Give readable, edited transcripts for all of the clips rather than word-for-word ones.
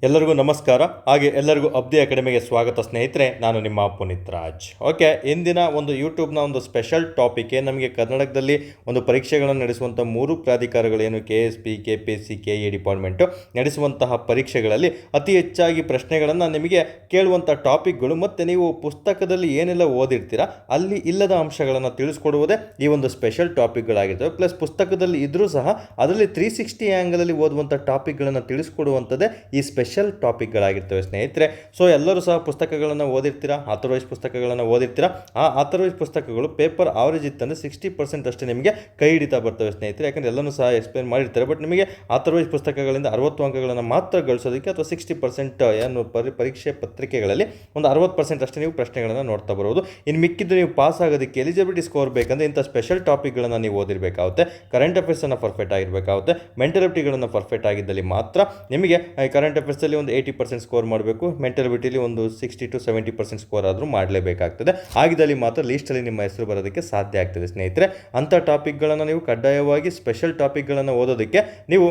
ಎಲ್ಲರಿಗೂ ನಮಸ್ಕಾರ. ಹಾಗೆ ಎಲ್ಲರಿಗೂ ಅಬ್ದಿ ಅಕಾಡೆಮಿಗೆ ಸ್ವಾಗತ ಸ್ನೇಹಿತರೆ. ನಾನು ನಿಮ್ಮ ಪುನೀತ್ ರಾಜ್. ಓಕೆ, ಇಂದಿನ ಒಂದು ಯೂಟ್ಯೂಬ್ನ ಒಂದು ಸ್ಪೆಷಲ್ ಟಾಪಿಕ್ ನಮಗೆ ಕರ್ನಾಟಕದಲ್ಲಿ ಒಂದು ಪರೀಕ್ಷೆಗಳನ್ನು ನಡೆಸುವಂಥ 3 ಪ್ರಾಧಿಕಾರಗಳೇನು KSP, KPSC, KE ಡಿಪಾರ್ಟ್ಮೆಂಟು ನಡೆಸುವಂತಹ ಪರೀಕ್ಷೆಗಳಲ್ಲಿ ಅತಿ ಹೆಚ್ಚಾಗಿ ಪ್ರಶ್ನೆಗಳನ್ನು ನಿಮಗೆ ಕೇಳುವಂಥ ಟಾಪಿಕ್ಗಳು ಮತ್ತು ನೀವು ಪುಸ್ತಕದಲ್ಲಿ ಏನೆಲ್ಲ ಓದಿರ್ತೀರಾ ಅಲ್ಲಿ ಇಲ್ಲದ ಅಂಶಗಳನ್ನು ತಿಳಿಸ್ಕೊಡುವುದೇ ಈ ಒಂದು ಸ್ಪೆಷಲ್ ಟಾಪಿಕ್ಗಳಾಗಿರ್ತವೆ. ಪ್ಲಸ್ ಪುಸ್ತಕದಲ್ಲಿ ಇದ್ದರೂ ಸಹ ಅದರಲ್ಲಿ 360 ಆ್ಯಂಗಲಲ್ಲಿ ಓದುವಂಥ ಟಾಪಿಕ್ಗಳನ್ನು ತಿಳಿಸ್ಕೊಡುವಂಥದ್ದೇ ಈ ಸ್ಪೆಷಲ್ ಟಾಪಿಕ್ಗಳಾಗಿರ್ತವೆ ಸ್ನೇಹಿತರೆ. ಸೊ ಎಲ್ಲರೂ ಸಹ ಪುಸ್ತಕಗಳನ್ನು ಓದಿರ್ತೀರಾ, ಆಥರ್ವೈಸ್ ಪುಸ್ತಕಗಳನ್ನು ಓದಿರ್ತೀರಾ. ಆ ಆಥರ್ವೈಸ್ ಪುಸ್ತಕಗಳು ಪೇಪರ್ ಆವರೇಜ್ ಇತ್ತಂದರೆ 60% ಅಷ್ಟೇ ನಿಮಗೆ ಕೈ ಹಿಡಿತಾ ಬರ್ತವೆ ಸ್ನೇಹಿತರೆ. ಯಾಕಂದರೆ ಎಲ್ಲನೂ ಸಹ ಎಕ್ಸ್ಪ್ಲೇನ್ ಮಾಡಿರ್ತಾರೆ. ಬಟ್ ನಿಮಗೆ ಆಥರ್ವೈಸ್ ಪುಸ್ತಕಗಳಿಂದ 60 ಅಂಕಗಳನ್ನು ಮಾತ್ರ ಗಳಿಸೋದಕ್ಕೆ ಅಥವಾ 60% ಏನು ಪರೀಕ್ಷೆ ಪತ್ರಿಕೆಗಳಲ್ಲಿ ಒಂದು 60% ಅಷ್ಟೇ ನೀವು ಪ್ರಶ್ನೆಗಳನ್ನು ನೋಡ್ತಾ ಬರೋದು. ಇನ್ನು ಮಿಕ್ಕಿದ್ದು ನೀವು ಪಾಸ್ ಆಗೋದಕ್ಕೆ ಎಲಿಜಿಬಿಲಿಟಿ ಸ್ಕೋರ್ ಬೇಕಂದರೆ ಇಂಥ ಸ್ಪೆಷಲ್ ಟಾಪಿಕ್ಗಳನ್ನು ನೀವು ಓದಿರಬೇಕಾಗುತ್ತೆ. ಕರೆಂಟ್ ಅಫೇರ್ಸನ್ನು ಪರ್ಫೆಕ್ಟ್ ಆಗಿರಬೇಕಾಗುತ್ತೆ. ಮೆಂಟಲಿಟಿಗಳನ್ನು ಪರ್ಫೆಕ್ಟ್ ಆಗಿದ್ದಲ್ಲಿ ಮಾತ್ರ ನಿಮಗೆ ಕರೆಂಟ್ ಅಫೇರ್ಸಲ್ಲಿ ಒಂದು 80% ಸ್ಕೋರ್ ಮಾಡಬೇಕು. ಮೆಂಟಲಿಟಿಲಿ ಒಂದು 60 to 70% ಸ್ಕೋರ್ ಆದರೂ ಮಾಡಲೇಬೇಕಾಗ್ತದೆ. ಆಗಿದ್ದಲ್ಲಿ ಮಾತ್ರ ಲೀಸ್ಟಲ್ಲಿ ನಿಮ್ಮ ಹೆಸರು ಬರೋದಕ್ಕೆ ಸಾಧ್ಯ ಆಗ್ತದೆ ಸ್ನೇಹಿತರೆ. ಅಂಥ ಟಾಪಿಕ್ಗಳನ್ನು ನೀವು ಕಡ್ಡಾಯವಾಗಿ ಸ್ಪೆಷಲ್ ಟಾಪಿಕ್ಗಳನ್ನು ಓದೋದಕ್ಕೆ ನೀವು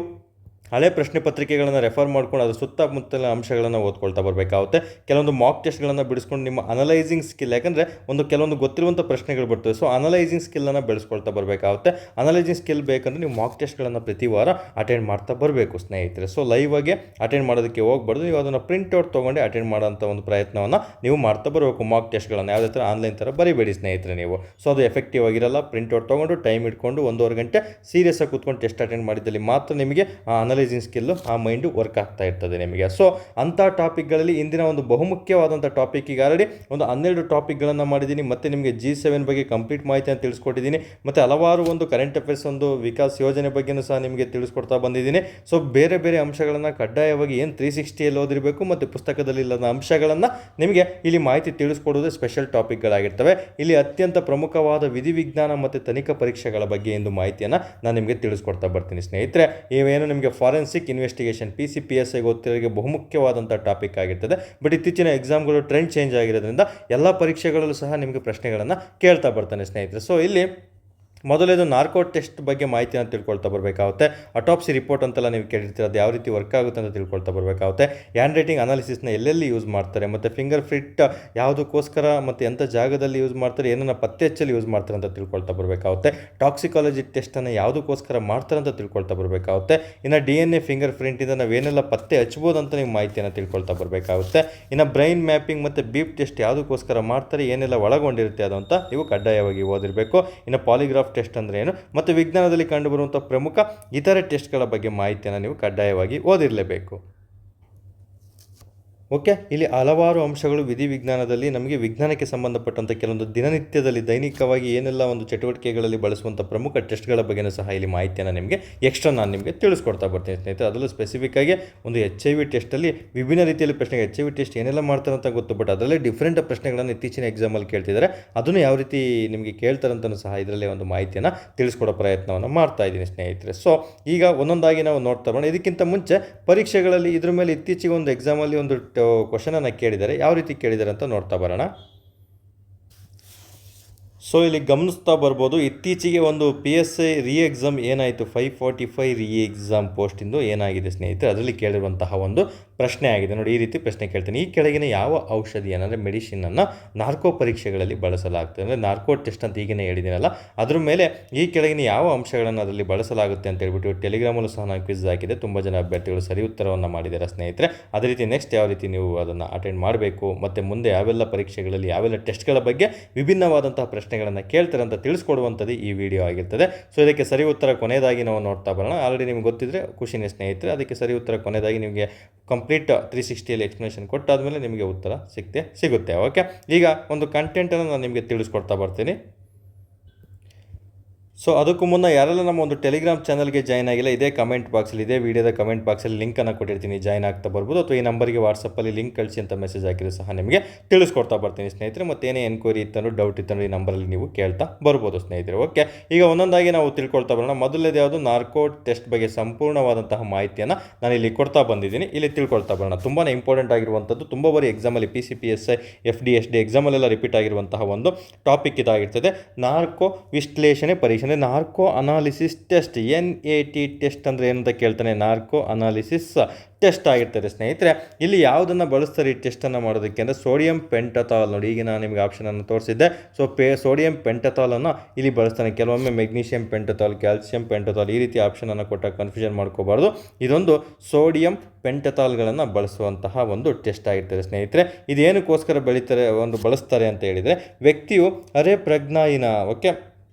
ಹಳೆ ಪ್ರಶ್ನೆ ಪತ್ರಿಕೆಗಳನ್ನು ರೆಫರ್ ಮಾಡ್ಕೊಂಡು ಅದರ ಸುತ್ತಮುತ್ತಲಿನ ಅಂಶಗಳನ್ನು ಓದ್ಕೊಳ್ತಾ ಬರಬೇಕಾಗುತ್ತೆ. ಕೆಲವೊಂದು ಮಾಕ್ ಟೆಸ್ಟ್ಗಳನ್ನು ಬಿಡಿಸ್ಕೊಂಡು ನಿಮ್ಮ ಅನಲೈಸಿಂಗ್ ಸ್ಕಿಲ್, ಯಾಕಂದರೆ ಕೆಲವೊಂದು ಗೊತ್ತಿರುವಂಥ ಪ್ರಶ್ನೆಗಳು ಬರ್ತವೆ. ಸೊ ಅನಲೈಸಿಂಗ್ ಸ್ಕಿಲ್ಲನ್ನು ಬೆಳೆಸ್ಕೊಳ್ತಾ ಬರಬೇಕಾಗುತ್ತೆ. ಅನಲೈಸಿಂಗ್ ಸ್ಕಿಲ್ ಬೇಕಂದರೆ ನೀವು ಮಾಕ್ ಟೆಸ್ಟ್ಗಳನ್ನು ಪ್ರತಿ ವಾರ ಅಟೆಂಡ್ ಮಾಡ್ತಾ ಬರಬೇಕು ಸ್ನೇಹಿತರೆ. ಸೊ ಲೈವ್ ಆಗಿ ಅಟೆಂಡ್ ಮಾಡೋದಕ್ಕೆ ಹೋಗ್ಬಾರ್ದು. ನೀವು ಅದನ್ನು ಪ್ರಿಂಟ್ಔಟ್ ತೊಗೊಂಡು ಅಟೆಂಡ್ ಮಾಡೋಂಥ ಒಂದು ಪ್ರಯತ್ನವನ್ನು ನೀವು ಮಾಡ್ತಾ ಬರಬೇಕು. ಮಾಕ್ ಟೆಸ್ಟ್ಗಳನ್ನು ಯಾವುದೇ ಥರ ಆನ್ಲೈನ್ ಥರ ಬರಿಬೇಡಿ ಸ್ನೇಹಿತರೆ ನೀವು. ಸೊ ಅದು ಎಫೆಕ್ಟಿವ್ ಆಗಿರಲ್ಲ. ಪ್ರಿಂಟ್ಔಟ್ ತೊಗೊಂಡು ಟೈಮ್ ಇಟ್ಕೊಂಡು 1.5 ಗಂಟೆ ಸೀರಿಯಸ್ ಆಗಿ ಕೂತ್ಕೊಂಡು ಟೆಸ್ಟ್ ಅಟೆಂಡ್ ಮಾಡಿದ್ದಲ್ಲಿ ಮಾತ್ರ ನಿಮಗೆ ಅನಲೈಸಿಂಗ್ ಸ್ಕಿಲ್ಲು, ಆ ಮೈಂಡು ವರ್ಕ್ ಆಗ್ತಾ ಇರ್ತದೆ ನಿಮಗೆ. ಸೊ ಅಂಥ ಟಾಪಿಕ್ಗಳಲ್ಲಿ ಇಂದಿನ ಒಂದು ಬಹುಮುಖ್ಯವಾದಂಥ ಟಾಪಿಕ್ ಈಗ ಆಲ್ರೆಡಿ ಒಂದು 12 ಟಾಪಿಕ್ಗಳನ್ನು ಮಾಡಿದ್ದೀನಿ. ಮತ್ತು ನಿಮಗೆ G7 ಬಗ್ಗೆ ಕಂಪ್ಲೀಟ್ ಮಾಹಿತಿಯನ್ನು ತಿಳಿಸ್ಕೊಟ್ಟಿದ್ದೀನಿ. ಮತ್ತು ಹಲವಾರು ಒಂದು ಕರೆಂಟ್ ಅಫೇರ್ಸ್ ಒಂದು ವಿಕಾಸ್ ಯೋಜನೆ ಬಗ್ಗೆಯೂ ಸಹ ನಿಮಗೆ ತಿಳಿಸ್ಕೊಡ್ತಾ ಬಂದಿದ್ದೀನಿ. ಸೊ ಬೇರೆ ಬೇರೆ ಅಂಶಗಳನ್ನು ಕಡ್ಡಾಯವಾಗಿ ಏನು 360 ಓದಿರಬೇಕು ಮತ್ತು ಪುಸ್ತಕದಲ್ಲಿ ಇಲ್ಲದ ಅಂಶಗಳನ್ನು ನಿಮಗೆ ಇಲ್ಲಿ ಮಾಹಿತಿ ತಿಳಿಸ್ಕೊಡೋದೇ ಸ್ಪೆಷಲ್ ಟಾಪಿಕ್ಗಳಾಗಿರ್ತವೆ. ಇಲ್ಲಿ ಅತ್ಯಂತ ಪ್ರಮುಖವಾದ ವಿಧಿವಿಜ್ಞಾನ ಮತ್ತು ತನಿಖಾ ಪರೀಕ್ಷೆಗಳ ಬಗ್ಗೆ ಎಂದು ಮಾಹಿತಿಯನ್ನು ನಾನು ನಿಮಗೆ ತಿಳಿಸ್ಕೊಡ್ತಾ ಬರ್ತೀನಿ ಸ್ನೇಹಿತರೆ. ಇವೇನು ನಿಮಗೆ ಫಾರೆನ್ಸಿಕ್ ಇನ್ವೆಸ್ಟಿಗೇಷನ್ PCPSI ಗೊತ್ತಿರೋರಿಗೆ ಬಹುಮುಖ್ಯವಾದಂಥ ಟಾಪಿಕ್ ಆಗಿರ್ತದೆ. ಬಟ್ ಇತ್ತೀಚಿನ ಎಕ್ಸಾಮ್ಗಳು ಟ್ರೆಂಡ್ ಚೇಂಜ್ ಆಗಿರೋದ್ರಿಂದ ಎಲ್ಲ ಪರೀಕ್ಷೆಗಳಲ್ಲೂ ಸಹ ನಿಮಗೆ ಪ್ರಶ್ನೆಗಳನ್ನು ಕೇಳ್ತಾ ಬರ್ತಾನೆ ಸ್ನೇಹಿತರೆ. ಸೊ ಇಲ್ಲಿ ಮೊದಲೇದು ನಾರ್ಕೋ ಟೆಸ್ಟ್ ಬಗ್ಗೆ ಮಾಹಿತಿಯನ್ನು ತಿಳ್ಕೊಳ್ತಾ ಬರಬೇಕಾಗುತ್ತೆ. ಅಟಾಪ್ಸಿ ರಿಪೋರ್ಟ್ ಅಂತೆಲ್ಲ ನೀವು ಕೇಳಿರ್ತೀರ, ಅದು ಯಾವ ರೀತಿ ವರ್ಕ್ ಆಗುತ್ತೆ ಅಂತ ತಿಳ್ಕೊಳ್ತಾ ಬರಬೇಕಾಗುತ್ತೆ. ಹ್ಯಾಂಡ್ ರೈಟಿಂಗ್ ಅನಾಲಿಸಿಸ್ನ ಎಲ್ಲೆಲ್ಲಿ ಯೂಸ್ ಮಾಡ್ತಾರೆ, ಮತ್ತು ಫಿಂಗರ್ ಪ್ರಿಂಟ್ ಯಾವುದಕ್ಕೋಸ್ಕರ ಮತ್ತು ಎಂಥ ಜಾಗದಲ್ಲಿ ಯೂಸ್ ಮಾಡ್ತಾರೆ, ಏನನ್ನು ಪತ್ತೆ ಹಚ್ಚಲು ಯೂಸ್ ಮಾಡ್ತಾರೆ ಅಂತ ತಿಳ್ಕೊಳ್ತಾ ಬರಬೇಕಾಗುತ್ತೆ. ಟಾಕ್ಸಿಕಾಲಜಿ ಟೆಸ್ಟನ್ನು ಯಾವುದಕ್ಕೋಸ್ಕರ ಮಾಡ್ತಾರೆ ಅಂತ ತಿಳ್ಕೊಳ್ತಾ ಬರಬೇಕಾಗುತ್ತೆ. ಇನ್ನು DNA ಫಿಂಗರ್ ಪ್ರಿಂಟಿಂದ ನಾವೇನೆಲ್ಲ ಪತ್ತೆ ಹಚ್ಬೋದು ಅಂತ ನೀವು ಮಾಹಿತಿಯನ್ನು ತಿಳ್ಕೊಳ್ತಾ ಬರಬೇಕಾಗುತ್ತೆ. ಇನ್ನು ಬ್ರೈನ್ ಮ್ಯಾಪಿಂಗ್ ಮತ್ತು ಬೀಪ್ ಟೆಸ್ಟ್ ಯಾವುದಕ್ಕೋಸ್ಕರ ಮಾಡ್ತಾರೆ, ಏನೆಲ್ಲ ಒಳಗೊಂಡಿರುತ್ತೆ ಅದು ಅಂತ ನೀವು ಕಡ್ಡಾಯವಾಗಿ ಓದಿರಬೇಕು. ಇನ್ನು ಪಾಲಿಗ್ರಾಫ್ ಟೆಸ್ಟ್ ಅಂದರೆ ಏನು ಮತ್ತು ವಿಜ್ಞಾನದಲ್ಲಿ ಕಂಡುಬರುವಂಥ ಪ್ರಮುಖ ಇತರೆ ಟೆಸ್ಟ್ಗಳ ಬಗ್ಗೆ ಮಾಹಿತಿಯನ್ನು ನೀವು ಕಡ್ಡಾಯವಾಗಿ ಓದಿರಲೇಬೇಕು. ಓಕೆ, ಇಲ್ಲಿ ಹಲವಾರು ಅಂಶಗಳು ವಿಧಿವಿಜ್ಞಾನದಲ್ಲಿ ನಮಗೆ ವಿಜ್ಞಾನಕ್ಕೆ ಸಂಬಂಧಪಟ್ಟಂಥ ಕೆಲವೊಂದು ದಿನನಿತ್ಯದಲ್ಲಿ ದೈನಿಕವಾಗಿ ಏನೆಲ್ಲ ಒಂದು ಚಟುವಟಿಕೆಗಳಲ್ಲಿ ಬಳಸುವಂಥ ಪ್ರಮುಖ ಟೆಸ್ಟ್ಗಳ ಬಗ್ಗೆಯೂ ಸಹ ಇಲ್ಲಿ ಮಾಹಿತಿಯನ್ನು ನಿಮಗೆ ಎಕ್ಸ್ಟ್ರಾ ನಾನು ನಿಮಗೆ ತಿಳಿಸ್ಕೊಡ್ತಾ ಬರ್ತೀನಿ ಸ್ನೇಹಿತರೆ. ಅದರಲ್ಲೂ ಸ್ಪೆಸಿಫಿಕ್ಕಾಗಿ ಒಂದು HIV ಟೆಸ್ಟಲ್ಲಿ ವಿಭಿನ್ನ ರೀತಿಯಲ್ಲಿ ಪ್ರಶ್ನೆಗೆ HIV ಟೆಸ್ಟ್ ಏನೆಲ್ಲ ಮಾಡ್ತಾರೆ ಅಂತ ಗೊತ್ತು. ಬಟ್ ಅದರಲ್ಲೇ ಡಿಫ್ರೆಂಟ್ ಪ್ರಶ್ನೆಗಳನ್ನು ಇತ್ತೀಚಿನ ಎಕ್ಸಾಮಲ್ಲಿ ಕೇಳ್ತಿದ್ದಾರೆ. ಅದನ್ನು ಯಾವ ರೀತಿ ನಿಮಗೆ ಕೇಳ್ತಾರಂತಲೂ ಸಹ ಇದರಲ್ಲೇ ಒಂದು ಮಾಹಿತಿಯನ್ನು ತಿಳಿಸ್ಕೊಡೋ ಪ್ರಯತ್ನವನ್ನು ಮಾಡ್ತಾ ಇದ್ದೀನಿ ಸ್ನೇಹಿತರೆ. ಸೊ ಈಗ ಒಂದೊಂದಾಗಿ ನಾವು ನೋಡ್ತಾ ಬರೋಣ. ಇದಕ್ಕಿಂತ ಮುಂಚೆ ಪರೀಕ್ಷೆಗಳಲ್ಲಿ ಇದ್ರ ಮೇಲೆ ಇತ್ತೀಚೆಗೆ ಒಂದು ಎಕ್ಸಾಮಲ್ಲಿ ಒಂದು ಕ್ವಶನನ್ನು ಕೇಳಿದ್ದಾರೆ. ಯಾವ ರೀತಿ ಕೇಳಿದ್ದಾರೆ ಅಂತ ನೋಡ್ತಾ ಬರೋಣ. ಸೊ ಇಲ್ಲಿ ಗಮನಿಸ್ತಾ ಬರ್ಬೋದು, ಇತ್ತೀಚೆಗೆ ಒಂದು PSI ರೀ ಎಕ್ಸಾಮ್ ಏನಾಯಿತು, 545 ರೀ ಎಕ್ಸಾಮ್ ಪೋಸ್ಟಿಂದು ಏನಾಗಿದೆ ಸ್ನೇಹಿತರೆ, ಅದರಲ್ಲಿ ಕೇಳಿರುವಂತಹ ಒಂದು ಪ್ರಶ್ನೆ ಆಗಿದೆ ನೋಡಿ. ಈ ರೀತಿ ಪ್ರಶ್ನೆ ಕೇಳ್ತೀನಿ. ಈ ಕೆಳಗಿನ ಯಾವ ಔಷಧಿಯನ್ನು ಅಂದರೆ ಮೆಡಿಸಿನನ್ನು ನಾರ್ಕೋ ಪರೀಕ್ಷೆಗಳಲ್ಲಿ ಬಳಸಲಾಗ್ತದೆ, ಅಂದರೆ ನಾರ್ಕೋ ಟೆಸ್ಟ್ ಅಂತ ಈಗಿನ ಹೇಳಿದ್ದೀನಲ್ಲ ಅದ್ರ ಮೇಲೆ ಈ ಕೆಳಗಿನ ಯಾವ ಅಂಶಗಳನ್ನು ಅದರಲ್ಲಿ ಬಳಸಲಾಗುತ್ತೆ ಅಂತ ಹೇಳ್ಬಿಟ್ಟು ಟೆಲಿಗ್ರಾಮಲ್ಲೂ ಸಹ ನಾನು ಕ್ವಿಜ್ ಹಾಕಿದೆ. ತುಂಬ ಜನ ಅಭ್ಯರ್ಥಿಗಳು ಸರಿ ಉತ್ತರವನ್ನು ಮಾಡಿದ್ದಾರೆ ಸ್ನೇಹಿತರೆ. ಅದೇ ರೀತಿ ನೆಕ್ಸ್ಟ್ ಯಾವ ರೀತಿ ನೀವು ಅದನ್ನು ಅಟೆಂಡ್ ಮಾಡಬೇಕು ಮತ್ತು ಮುಂದೆ ಯಾವೆಲ್ಲ ಪರೀಕ್ಷೆಗಳಲ್ಲಿ ಯಾವೆಲ್ಲ ಟೆಸ್ಟ್ಗಳ ಬಗ್ಗೆ ವಿಭಿನ್ನವಾದಂತಹ ಪ್ರಶ್ನೆಗಳನ್ನು ಕೇಳ್ತಾರೆ ಅಂತ ತಿಳಿಸ್ಕೊಡುವಂಥದ್ದು ಈ ವಿಡಿಯೋ ಆಗಿರ್ತದೆ. ಸೊ ಇದಕ್ಕೆ ಸರಿ ಉತ್ತರ ಕೊನೆಯದಾಗಿ ನಾವು ನೋಡ್ತಾ ಬರೋಣ. ಆಲ್ರೆಡಿ ನಿಮ್ಗೆ ಗೊತ್ತಿದ್ರೆ ಖುಷಿನೇ ಸ್ನೇಹಿತರೆ. ಅದಕ್ಕೆ ಸರಿ ಉತ್ತರ ಕೊನೆಯದಾಗಿ ನಿಮಗೆ ಕಂಪ್ಲೀಟ್ 360 ಎಕ್ಸ್ಪ್ಲನೇಷನ್ ಕೊಟ್ಟಾದಮೇಲೆ ನಿಮಗೆ ಉತ್ತರ ಸಿಗುತ್ತೆ. ಓಕೆ, ಈಗ ಒಂದು ಕಂಟೆಂಟನ್ನು ನಾನು ನಿಮಗೆ ತಿಳಿಸ್ಕೊಡ್ತಾ ಬರ್ತೀನಿ. ಸೊ ಅದಕ್ಕೂ ಮುನ್ನ ಯಾರೆಲ್ಲ ನಮ್ಮ ಒಂದು ಟೆಲಿಗ್ರಾಮ್ ಚಾನಲ್ಗೆ ಜಾಯ್ನ್ ಆಗಿಲ್ಲ, ಇದೇ ಕಮೆಂಟ್ ಬಾಕ್ಸಲ್ಲಿ, ಇದೇ ವಿಡಿಯೋದ ಕಮೆಂಟ್ ಬಾಕ್ಸಲ್ಲಿ ಲಿಂಕನ್ನು ಕೊಟ್ಟಿರ್ತೀನಿ, ಜಾಯ್ನ್ ಆಗ್ತಾ ಬರ್ಬೋದು. ಅಥವಾ ಈ ನಂಬರ್ಗೆ ವಾಟ್ಸಪ್ಪಲ್ಲಿ ಲಿಂಕ್ ಕಳಿಸಿ ಅಂತ ಮೆಸೇಜ್ ಹಾಕಿದ್ರೆ ಸಹ ನಿಮಗೆ ತಿಳಿಸ್ಕೊಡ್ತಾ ಬರ್ತೀನಿ ಸ್ನೇಹಿತರೆ. ಮತ್ತು ಏನೇ ಎನ್ಕ್ವೈರಿ ಇತ್ತಂದ್ರೂ ಡೌಟ್ ಇತ್ತಂದ್ರೆ ಈ ನಂಬರಲ್ಲಿ ನೀವು ಕೇಳ್ತಾ ಬರ್ಬೋದು ಸ್ನೇಹಿತರೆ. ಓಕೆ, ಈಗ ಒಂದೊಂದಾಗಿ ನಾವು ತಿಳ್ಕೊಳ್ತಾ ಬರೋಣ. ಮೊದಲನೇದು ಯಾವುದು, ನಾರ್ಕೋ ಟೆಸ್ಟ್ ಬಗ್ಗೆ ಸಂಪೂರ್ಣವಾದಂತಹ ಮಾಹಿತಿಯನ್ನು ನಾನು ಇಲ್ಲಿ ಕೊಡ್ತಾ ಬಂದಿದ್ದೀನಿ. ಇಲ್ಲಿ ತಿಳ್ಕೊಳ್ತಾ ಬರೋಣ. ತುಂಬಾ ಇಂಪಾರ್ಟೆಂಟ್ ಆಗಿರುವಂಥದ್ದು, ತುಂಬ ಬಾರಿ ಎಕ್ಸಾಮಲ್ಲಿ PCPSI FD SD ಎಕ್ಸಾಮಲ್ಲೆಲ್ಲ ರಿಪೀಟ್ ಆಗಿರುವಂತಹ ಒಂದು ಟಾಪಿಕ್ ಇದಾಗಿರ್ತದೆ. ನಾರ್ಕೋ ವಿಶ್ಲೇಷಣೆ ಪರೀಕ್ಷೆ ಅಂದರೆ narco analysis test, NAT test ಅಂದರೆ ಏನಂತ ಕೇಳ್ತಾನೆ, ನಾರ್ಕೋ ಅನಾಲಿಸಿಸ್ ಟೆಸ್ಟ್ ಆಗಿರ್ತಾರೆ ಸ್ನೇಹಿತರೆ. ಇಲ್ಲಿ ಯಾವುದನ್ನು ಬಳಸ್ತಾರೆ ಈ ಟೆಸ್ಟನ್ನು ಮಾಡೋದಕ್ಕೆ ಅಂದರೆ ಸೋಡಿಯಂ ಪೆಂಟಥಾಲ್. ನೋಡಿ, ಈಗ ನಾನು ನಿಮಗೆ ಆಪ್ಷನನ್ನು ತೋರಿಸಿದ್ದೆ. ಸೊ ಸೋಡಿಯಂ ಪೆಂಟಥಾಲನ್ನು ಇಲ್ಲಿ ಬಳಸ್ತಾನೆ. ಕೆಲವೊಮ್ಮೆ ಮೆಗ್ನೀಷಿಯಂ ಪೆಂಟಥಾಲ್, ಕ್ಯಾಲ್ಸಿಯಂ ಪೆಂಟಥಾಲ್ ಈ ರೀತಿ ಆಪ್ಷನನ್ನು ಕೊಟ್ಟಾಗ ಕನ್ಫ್ಯೂಷನ್ ಮಾಡ್ಕೋಬಾರ್ದು. ಇದೊಂದು ಸೋಡಿಯಂ ಪೆಂಟಥಾಲ್ಗಳನ್ನು ಬಳಸುವಂತಹ ಒಂದು ಟೆಸ್ಟ್ ಆಗಿರ್ತಾರೆ ಸ್ನೇಹಿತರೆ. ಇದೇನಕ್ಕೋಸ್ಕರ ಬಳಸ್ತಾರೆ ಅಂತ ಹೇಳಿದರೆ, ವ್ಯಕ್ತಿಯು ಅರೆ ಪ್ರಜ್ಞಾಹೀನ, ಓಕೆ,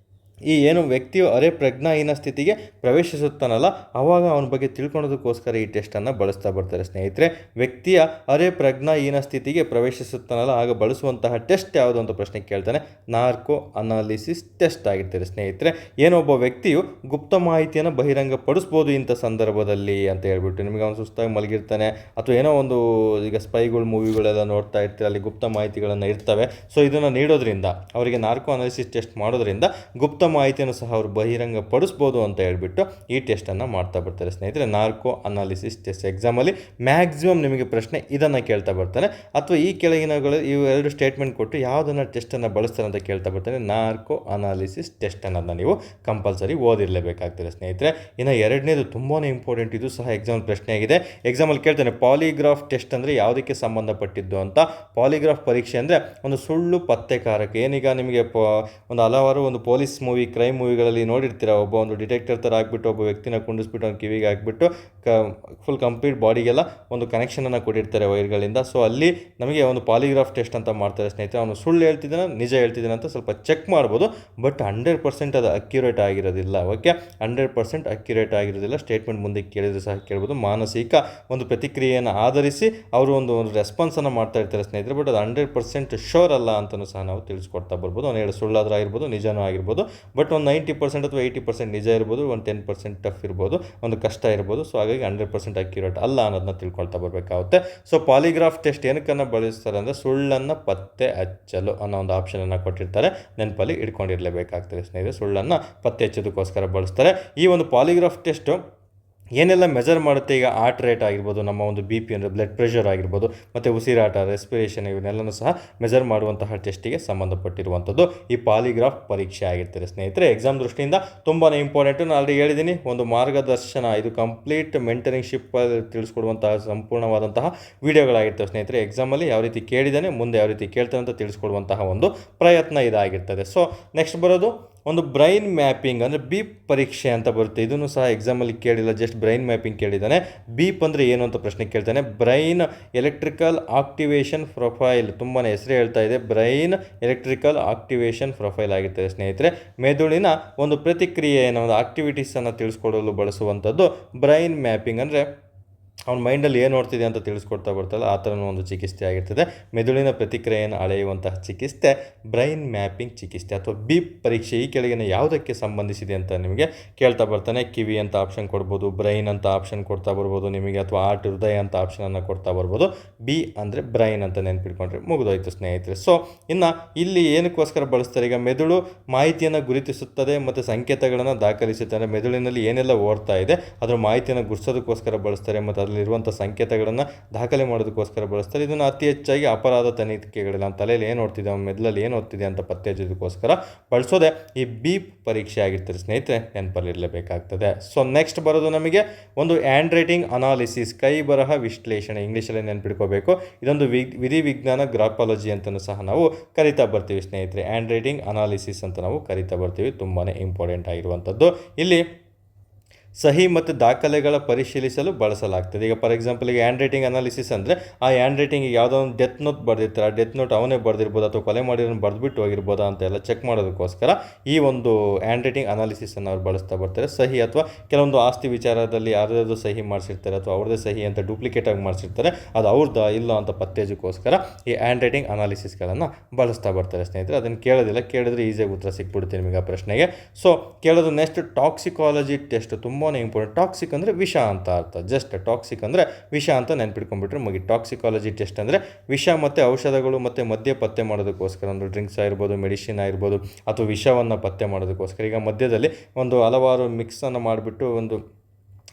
ಈ ಏನು ವ್ಯಕ್ತಿಯು ಅರೆ ಪ್ರಜ್ಞಾಹೀನ ಸ್ಥಿತಿಗೆ ಪ್ರವೇಶಿಸುತ್ತಾನಲ್ಲ, ಆವಾಗ ಅವನ ಬಗ್ಗೆ ತಿಳ್ಕೊಳ್ಳೋದಕ್ಕೋಸ್ಕರ ಈ ಟೆಸ್ಟನ್ನು ಬಳಸ್ತಾ ಬರ್ತಾರೆ ಸ್ನೇಹಿತರೆ. ವ್ಯಕ್ತಿಯ ಅರೆ ಪ್ರಜ್ಞಾಹೀನ ಸ್ಥಿತಿಗೆ ಪ್ರವೇಶಿಸುತ್ತಾನಲ್ಲ ಆಗ ಬಳಸುವಂತಹ ಟೆಸ್ಟ್ ಯಾವುದು ಅಂತ ಪ್ರಶ್ನೆ ಕೇಳ್ತಾನೆ. ನಾರ್ಕೋ ಅನಾಲಿಸಿಸ್ ಟೆಸ್ಟ್ ಆಗಿರ್ತಾರೆ ಸ್ನೇಹಿತರೆ. ಏನೊಬ್ಬ ವ್ಯಕ್ತಿಯು ಗುಪ್ತ ಮಾಹಿತಿಯನ್ನು ಬಹಿರಂಗಪಡಿಸ್ಬೋದು ಇಂಥ ಸಂದರ್ಭದಲ್ಲಿ ಅಂತ ಹೇಳ್ಬಿಟ್ಟು, ನಿಮಗೆ ಅವನು ಸುಸ್ತಾಗಿ ಮಲಗಿರ್ತಾನೆ ಅಥವಾ ಏನೋ ಒಂದು, ಈಗ ಸ್ಪೈಗಳು ಮೂವಿಗಳೆಲ್ಲ ನೋಡ್ತಾ ಇರ್ತೀರ, ಅಲ್ಲಿ ಗುಪ್ತ ಮಾಹಿತಿಗಳನ್ನು ಇರ್ತವೆ. ಸೊ ಇದನ್ನು ನೀಡೋದ್ರಿಂದ, ಅವರಿಗೆ ನಾರ್ಕೋ ಅನಾಲಿಸಿಸ್ ಟೆಸ್ಟ್ ಮಾಡೋದ್ರಿಂದ ಗುಪ್ತ ಮಾಹಿತಿಯನ್ನು ಸಹ ಅವರು ಬಹಿರಂಗ ಪಡಿಸ್ಬೋದು ಅಂತ ಹೇಳ್ಬಿಟ್ಟು ಈ ಟೆಸ್ಟನ್ನು ಮಾಡ್ತಾ ಬರ್ತಾರೆ ಸ್ನೇಹಿತರೆ. ನಾರ್ಕೋ ಅನಾಲಿಸಿಸ್ ಟೆಸ್ಟ್ ಎಕ್ಸಾಮಲ್ಲಿ ಮ್ಯಾಕ್ಸಿಮಮ್ ನಿಮಗೆ ಪ್ರಶ್ನೆ ಇದನ್ನು ಕೇಳ್ತಾ ಬರ್ತಾನೆ, ಅಥವಾ ಈ ಕೆಳಗಿನಗಳು ಇವು ಎರಡು ಸ್ಟೇಟ್ಮೆಂಟ್ ಕೊಟ್ಟು ಯಾವುದನ್ನು ಟೆಸ್ಟನ್ನು ಬಳಸ್ತಾರೆ ಅಂತ ಕೇಳ್ತಾ ಬರ್ತಾನೆ. ನಾರ್ಕೋ ಅನಾಲಿಸಿಸ್ ಟೆಸ್ಟ್ ಅನ್ನೋದನ್ನ ನೀವು ಕಂಪಲ್ಸರಿ ಓದಿರಲೇಬೇಕಾಗ್ತದೆ ಸ್ನೇಹಿತರೆ. ಇನ್ನು ಎರಡನೇದು ತುಂಬಾ ಇಂಪಾರ್ಟೆಂಟ್, ಇದು ಸಹ ಎಕ್ಸಾಮ್ ಪ್ರಶ್ನೆ ಆಗಿದೆ. ಎಕ್ಸಾಮಲ್ಲಿ ಕೇಳ್ತಾನೆ ಪಾಲಿಗ್ರಾಫ್ ಟೆಸ್ಟ್ ಅಂದರೆ ಯಾವುದಕ್ಕೆ ಸಂಬಂಧಪಟ್ಟಿದ್ದು ಅಂತ. ಪಾಲಿಗ್ರಾಫ್ ಪರೀಕ್ಷೆ ಅಂದರೆ ಒಂದು ಸುಳ್ಳು ಪತ್ತೆಕಾರಕ. ಏನೀಗ ನಿಮಗೆ ಒಂದು ಹಲವಾರು ಒಂದು ಪೊಲೀಸ್ ಮೂವಿ, ಕ್ರೈಮ್ ಮೂವಿಗಳಲ್ಲಿ ನೋಡಿರ್ತೀರ, ಒಂದು ಡಿಟೆಕ್ಟರ್ ಥರ ಹಾಕ್ಬಿಟ್ಟು ಒಬ್ಬ ವ್ಯಕ್ತಿನ ಕುಂಡಿಸ್ಬಿಟ್ಟು ಅವ್ನ ಕಿವಿಗೆ ಹಾಕ್ಬಿಟ್ಟು ಫುಲ್ ಕಂಪ್ಲೀಟ್ ಬಾಡಿಗೆಲ್ಲ ಒಂದು ಕನೆಕ್ಷನನ್ನು ಕೊಟ್ಟಿರ್ತಾರೆ ವೈರ್ಗಳಿಂದ. ಸೊ ಅಲ್ಲಿ ನಮಗೆ ಒಂದು ಪಾಲಿಗ್ರಾಫ್ ಟೆಸ್ಟ್ ಅಂತ ಮಾಡ್ತಾರೆ ಸ್ನೇಹಿತರೆ. ಅವನು ಸುಳ್ಳು ಹೇಳ್ತಿದ್ದಾನೆ, ನಿಜ ಹೇಳ್ತಿದ್ದಾನೆ ಅಂತ ಸ್ವಲ್ಪ ಚೆಕ್ ಮಾಡ್ಬೋದು, ಬಟ್ 100% ಅದು ಅಕ್ಯುರೇಟ್ ಆಗಿರೋದಿಲ್ಲ. ಓಕೆ, 100% ಅಕ್ಯುರೇಟ್ ಆಗಿರೋದಿಲ್ಲ. ಸ್ಟೇಟ್ಮೆಂಟ್ ಮುಂದೆ ಕೇಳಿದ್ರೆ ಸಹ ಕೇಳ್ಬೋದು. ಮಾನಸಿಕ ಒಂದು ಪ್ರತಿಕ್ರಿಯೆಯನ್ನು ಆಧರಿಸಿ ಅವರು ಒಂದು ರೆಸ್ಪಾನ್ಸನ್ನು ಮಾಡ್ತಾ ಇರ್ತಾರೆ ಸ್ನೇಹಿತರೆ, ಬಟ್ ಅದು 100% ಶೋರ್ ಅಲ್ಲ ಅಂತಲೂ ಸಹ ನಾವು ತಿಳಿಸ್ಕೊಡ್ತಾ ಬರ್ಬೋದು. ಅವನು ಹೇಳಿ ಸುಳ್ಳಾದರೂ ಆಗಿರ್ಬೋದು, ನಿಜನೂ ಆಗಿರ್ಬೋದು, ಬಟ್ ಒಂದು 90% ಅಥವಾ 80% ನಿಜ ಇರ್ಬೋದು, ಒಂದು 10% ಟಫ್ ಇರ್ಬೋದು, ಒಂದು ಕಷ್ಟ ಇರ್ಬೋದು. ಸೊ ಹಾಗಾಗಿ 100% ಅಕ್ಯುರೇಟ್ ಅಲ್ಲ ಅನ್ನೋದನ್ನ ತಿಳ್ಕೊಳ್ತಾ ಬರಬೇಕಾಗುತ್ತೆ. ಸೊ ಪಾಲಿಗ್ರಾಫ್ ಟೆಸ್ಟ್ ಏನಕ್ಕನ್ನು ಬಳಸ್ತಾರೆ ಅಂದರೆ ಸುಳ್ಳನ್ನು ಪತ್ತೆ ಹಚ್ಚಲು ಅನ್ನೋ ಒಂದು ಆಪ್ಷನನ್ನು ಕೊಟ್ಟಿರ್ತಾರೆ, ನೆನಪಲ್ಲಿ ಇಟ್ಕೊಂಡಿರಲೇಬೇಕಾಗ್ತದೆ ಸ್ನೇಹಿತರೆ. ಸುಳ್ಳನ್ನು ಪತ್ತೆ ಹಚ್ಚೋದಕ್ಕೋಸ್ಕರ ಬಳಸ್ತಾರೆ. ಈ ಒಂದು ಪಾಲಿಗ್ರಾಫ್ ಟೆಸ್ಟು ಏನೆಲ್ಲ ಮೆಜರ್ ಮಾಡುತ್ತೆ, ಈಗ ಹಾರ್ಟ್ ರೇಟ್ ಆಗಿರ್ಬೋದು, ನಮ್ಮ ಒಂದು BP ಅಂದರೆ ಬ್ಲಡ್ ಪ್ರೆಷರ್ ಆಗಿರ್ಬೋದು, ಮತ್ತು ಉಸಿರಾಟ, ರೆಸ್ಪಿರೇಷನ್, ಇವನ್ನೆಲ್ಲನೂ ಸಹ ಮೆಜರ್ ಮಾಡುವಂತಹ ಟೆಸ್ಟಿಗೆ ಸಂಬಂಧಪಟ್ಟಿರುವಂಥದ್ದು ಈ ಪಾಲಿಗ್ರಾಫ್ ಪರೀಕ್ಷೆ ಆಗಿರ್ತಾರೆ ಸ್ನೇಹಿತರೆ. ಎಕ್ಸಾಮ್ ದೃಷ್ಟಿಯಿಂದ ತುಂಬಾ ಇಂಪಾರ್ಟೆಂಟು. ನಾನು ಆಲ್ರೆಡಿ ಹೇಳಿದ್ದೀನಿ, ಒಂದು ಮಾರ್ಗದರ್ಶನ, ಇದು ಕಂಪ್ಲೀಟ್ ಮೆಂಟರಿಂಗ್ಶಿಪ್ ತಿಳಿಸ್ಕೊಡುವಂತಹ ಸಂಪೂರ್ಣವಾದಂತಹ ವಿಡಿಯೋಗಳಾಗಿರ್ತವೆ ಸ್ನೇಹಿತರೆ. ಎಕ್ಸಾಮಲ್ಲಿ ಯಾವ ರೀತಿ ಕೇಳಿದ್ದಾನೆ, ಮುಂದೆ ಯಾವ ರೀತಿ ಕೇಳ್ತಾನೆ ಅಂತ ತಿಳಿಸ್ಕೊಡುವಂತಹ ಒಂದು ಪ್ರಯತ್ನ ಇದಾಗಿರ್ತದೆ. ಸೊ ನೆಕ್ಸ್ಟ್ ಬರೋದು ಒಂದು ಬ್ರೈನ್ ಮ್ಯಾಪಿಂಗ್ ಅಂದರೆ ಬೀಪ್ ಪರೀಕ್ಷೆ ಅಂತ ಬರುತ್ತೆ. ಇದನ್ನು ಸಹ ಎಕ್ಸಾಮಲ್ಲಿ ಕೇಳಿಲ್ಲ, ಜಸ್ಟ್ ಬ್ರೈನ್ ಮ್ಯಾಪಿಂಗ್ ಕೇಳಿದ್ದಾನೆ. ಬೀಪ್ ಅಂದರೆ ಏನು ಅಂತ ಪ್ರಶ್ನೆ ಕೇಳ್ತಾನೆ. ಬ್ರೈನ್ ಎಲೆಕ್ಟ್ರಿಕಲ್ ಆಕ್ಟಿವೇಷನ್ ಪ್ರೊಫೈಲ್, ತುಂಬಾ ಹೆಸರು ಹೇಳ್ತಾ ಇದೆ. ಬ್ರೈನ್ ಎಲೆಕ್ಟ್ರಿಕಲ್ ಆಕ್ಟಿವೇಷನ್ ಪ್ರೊಫೈಲ್ ಆಗಿರ್ತದೆ ಸ್ನೇಹಿತರೆ. ಮೆದುಳಿನ ಒಂದು ಪ್ರತಿಕ್ರಿಯೆಯನ್ನು, ಒಂದು ಆಕ್ಟಿವಿಟೀಸನ್ನು ತಿಳಿಸ್ಕೊಡಲು ಬಳಸುವಂಥದ್ದು ಬ್ರೈನ್ ಮ್ಯಾಪಿಂಗ್. ಅಂದರೆ ಅವ್ನ ಮೈಂಡಲ್ಲಿ ಏನು ನೋಡ್ತಿದೆ ಅಂತ ತಿಳಿಸ್ಕೊಡ್ತಾ ಬರ್ತಾರಲ್ಲ, ಆ ಥರನೂ ಒಂದು ಚಿಕಿತ್ಸೆ ಆಗಿರ್ತದೆ. ಮೆದುಳಿನ ಪ್ರತಿಕ್ರಿಯೆಯನ್ನು ಅಳೆಯುವಂತಹ ಚಿಕಿತ್ಸೆ ಬ್ರೈನ್ ಮ್ಯಾಪಿಂಗ್ ಚಿಕಿತ್ಸೆ ಅಥವಾ ಬೀಪ್ ಪರೀಕ್ಷೆ. ಈ ಕೆಳಗಿನ ಯಾವುದಕ್ಕೆ ಸಂಬಂಧಿಸಿದೆ ಅಂತ ನಿಮಗೆ ಕೇಳ್ತಾ ಬರ್ತಾನೆ. ಕಿವಿ ಅಂತ ಆಪ್ಷನ್ ಕೊಡ್ಬೋದು, ಬ್ರೈನ್ ಅಂತ ಆಪ್ಷನ್ ಕೊಡ್ತಾ ಬರ್ಬೋದು ನಿಮಗೆ, ಅಥವಾ ಹಾರ್ಟ್, ಹೃದಯ ಅಂತ ಆಪ್ಷನನ್ನು ಕೊಡ್ತಾ ಬರ್ಬೋದು. ಬಿ ಅಂದರೆ ಬ್ರೈನ್ ಅಂತ ನೆನ್ಪಿಟ್ಕೊಂಡ್ರೆ ಮುಗಿದೋಯ್ತು ಸ್ನೇಹಿತರೆ. ಸೊ ಇನ್ನು ಇಲ್ಲಿ ಏನಕ್ಕೋಸ್ಕರ ಬಳಸ್ತಾರೆ, ಈಗ ಮೆದುಳು ಮಾಹಿತಿಯನ್ನು ಗುರುತಿಸುತ್ತದೆ ಮತ್ತು ಸಂಕೇತಗಳನ್ನು ದಾಖಲಿಸುತ್ತದೆ. ಮೆದುಳಿನಲ್ಲಿ ಏನೆಲ್ಲ ಓಡ್ತಾ ಇದೆ ಅದರ ಮಾಹಿತಿಯನ್ನು ಗುರುತಿಸೋದಕ್ಕೋಸ್ಕರ ಬಳಸ್ತಾರೆ, ಮತ್ತು ಅದರಲ್ಲಿರುವಂಥ ಸಂಕೇತಗಳನ್ನು ದಾಖಲೆ ಮಾಡೋದಕ್ಕೋಸ್ಕರ ಬಳಸ್ತಾರೆ. ಇದನ್ನು ಅತಿ ಹೆಚ್ಚಾಗಿ ಅಪರಾಧ ತನಿಖೆಗಳಲ್ಲಿ ನಮ್ಮ ತಲೆಯಲ್ಲಿ ಏನು ಓಡ್ತಿದೆ, ನಮ್ಮ ಮೆದುಳಲ್ಲಿ ಏನು ಓಡ್ತಿದೆ ಅಂತ ಪತ್ತೆ ಹಚ್ಚೋದಕ್ಕೋಸ್ಕರ ಬಳಸೋದೆ ಈ ಬೀಪ್ ಪರೀಕ್ಷೆ ಆಗಿರ್ತಾರೆ ಸ್ನೇಹಿತರೆ, ನೆನಪಲ್ಲಿರಲೇಬೇಕಾಗ್ತದೆ. ಸೊ ನೆಕ್ಸ್ಟ್ ಬರೋದು ನಮಗೆ ಒಂದು ಹ್ಯಾಂಡ್ ರೈಟಿಂಗ್ ಅನಾಲಿಸಿಸ್, ಕೈ ಬರಹ ವಿಶ್ಲೇಷಣೆ, ಇಂಗ್ಲೀಷಲ್ಲಿ ನೆನ್ಪಿಟ್ಕೋಬೇಕು. ಇದೊಂದು ವಿಧಿ ವಿಜ್ಞಾನ ಗ್ರಾಫಾಲಜಿ ಅಂತಲೂ ಸಹ ನಾವು ಕರಿತಾ ಬರ್ತೀವಿ ಸ್ನೇಹಿತರೆ. ಹ್ಯಾಂಡ್ ರೈಟಿಂಗ್ ಅನಾಲಿಸಿಸ್ ಅಂತ ನಾವು ಕರಿತಾ ಬರ್ತೀವಿ. ತುಂಬಾ ಇಂಪಾರ್ಟೆಂಟ್ ಆಗಿರುವಂಥದ್ದು. ಇಲ್ಲಿ ಸಹಿ ಮತ್ತು ದಾಖಲೆಗಳ ಪರಿಶೀಲಿಸಲು ಬಳಸಲಾಗ್ತದೆ. ಈಗ ಫಾರ್ ಎಕ್ಸಾಂಪಲ್, ಈಗ ಹ್ಯಾಂಡ್ ರೈಟಿಂಗ್ ಅನಾಲಿಸಿಸ್ ಅಂದರೆ ಆ ಹ್ಯಾಂಡ್ ರೈಟಿಂಗ್ ಯಾವುದೋ ಒಂದು ಡೆತ್ ನೋಟ್ ಬರೆದಿರ್ತಾರೆ, ಆ ಡೆತ್ ನೋಟ್ ಅವನೇ ಬರೆದಿರ್ಬೋದು ಅಥವಾ ಕೊಲೆ ಮಾಡಿರೋನು ಬರೆದ್ಬಿಟ್ಟು ಹೋಗಿರ್ಬೋದಾ ಅಂತ ಎಲ್ಲ ಚೆಕ್ ಮಾಡೋದಕ್ಕೋಸ್ಕರ ಈ ಒಂದು ಹ್ಯಾಂಡ್ ರೈಟಿಂಗ್ ಅನಾಲಿಸಿಸನ್ನು ಅವ್ರು ಬಳಸ್ತಾ ಬರ್ತಾರೆ. ಸಹಿ ಅಥವಾ ಕೆಲವೊಂದು ಆಸ್ತಿ ವಿಚಾರದಲ್ಲಿ ಯಾರ್ಯಾರು ಸಹಿ ಮಾಡಿಸಿರ್ತಾರೆ ಅಥವಾ ಅವ್ರದ್ದೇ ಸಹಿ ಅಂತ ಡೂಪ್ಲಿಕೇಟ್ ಆಗಿ ಮಾಡಿಸಿರ್ತಾರೆ, ಅದು ಅವ್ರದ್ದು ಇಲ್ಲ ಅಂತ ಪತ್ತೇಜಕ್ಕೋಸ್ಕರ ಈ ಹ್ಯಾಂಡ್ ರೈಟಿಂಗ್ ಅನಾಲಿಸಿಸ್ಗಳನ್ನು ಬಳಸ್ತಾ ಬರ್ತಾರೆ ಸ್ನೇಹಿತರೆ. ಅದನ್ನು ಕೇಳೋದಿಲ್ಲ, ಕೇಳಿದ್ರೆ ಈಸಿಯಾಗಿ ಉತ್ತರ ಸಿಕ್ಬಿಡುತ್ತೆ ನಿಮಗೆ ಆ ಪ್ರಶ್ನೆಗೆ. ಸೊ ಕೇಳೋದು ನೆಕ್ಸ್ಟ್ ಟಾಕ್ಸಿಕಾಲಜಿ ಟೆಸ್ಟ್, ತುಂಬಾ ಇಂಪಾರ್ಟೆಂಟ್. ಟಾಕ್ಸಿಕ್ ಅಂದರೆ ವಿಷ ಅಂತ ಅರ್ಥ. ಜಸ್ಟ್ ಟಾಕ್ಸಿಕ್ ಅಂದರೆ ವಿಷ ಅಂತ ನೆನ್ಪಿಟ್ಕೊಂಡ್ಬಿಟ್ರೆ ಮುಗಿ. ಟಾಕ್ಸಿಕಾಲಜಿ ಟೆಸ್ಟ್ ಅಂದರೆ ವಿಷ ಮತ್ತು ಔಷಧಗಳು ಮತ್ತು ಮದ್ಯ ಪತ್ತೆ ಮಾಡೋದಕ್ಕೋಸ್ಕರ, ಒಂದು ಡ್ರಿಂಕ್ಸ್ ಆಗಿರ್ಬೋದು, ಮೆಡಿಸಿನ್ ಆಗಿರ್ಬೋದು, ಅಥವಾ ವಿಷವನ್ನು ಪತ್ತೆ ಮಾಡೋದಕ್ಕೋಸ್ಕರ. ಈಗ ಮಧ್ಯದಲ್ಲಿ ಒಂದು ಹಲವಾರು ಮಿಕ್ಸನ್ನು ಮಾಡಿಬಿಟ್ಟು ಒಂದು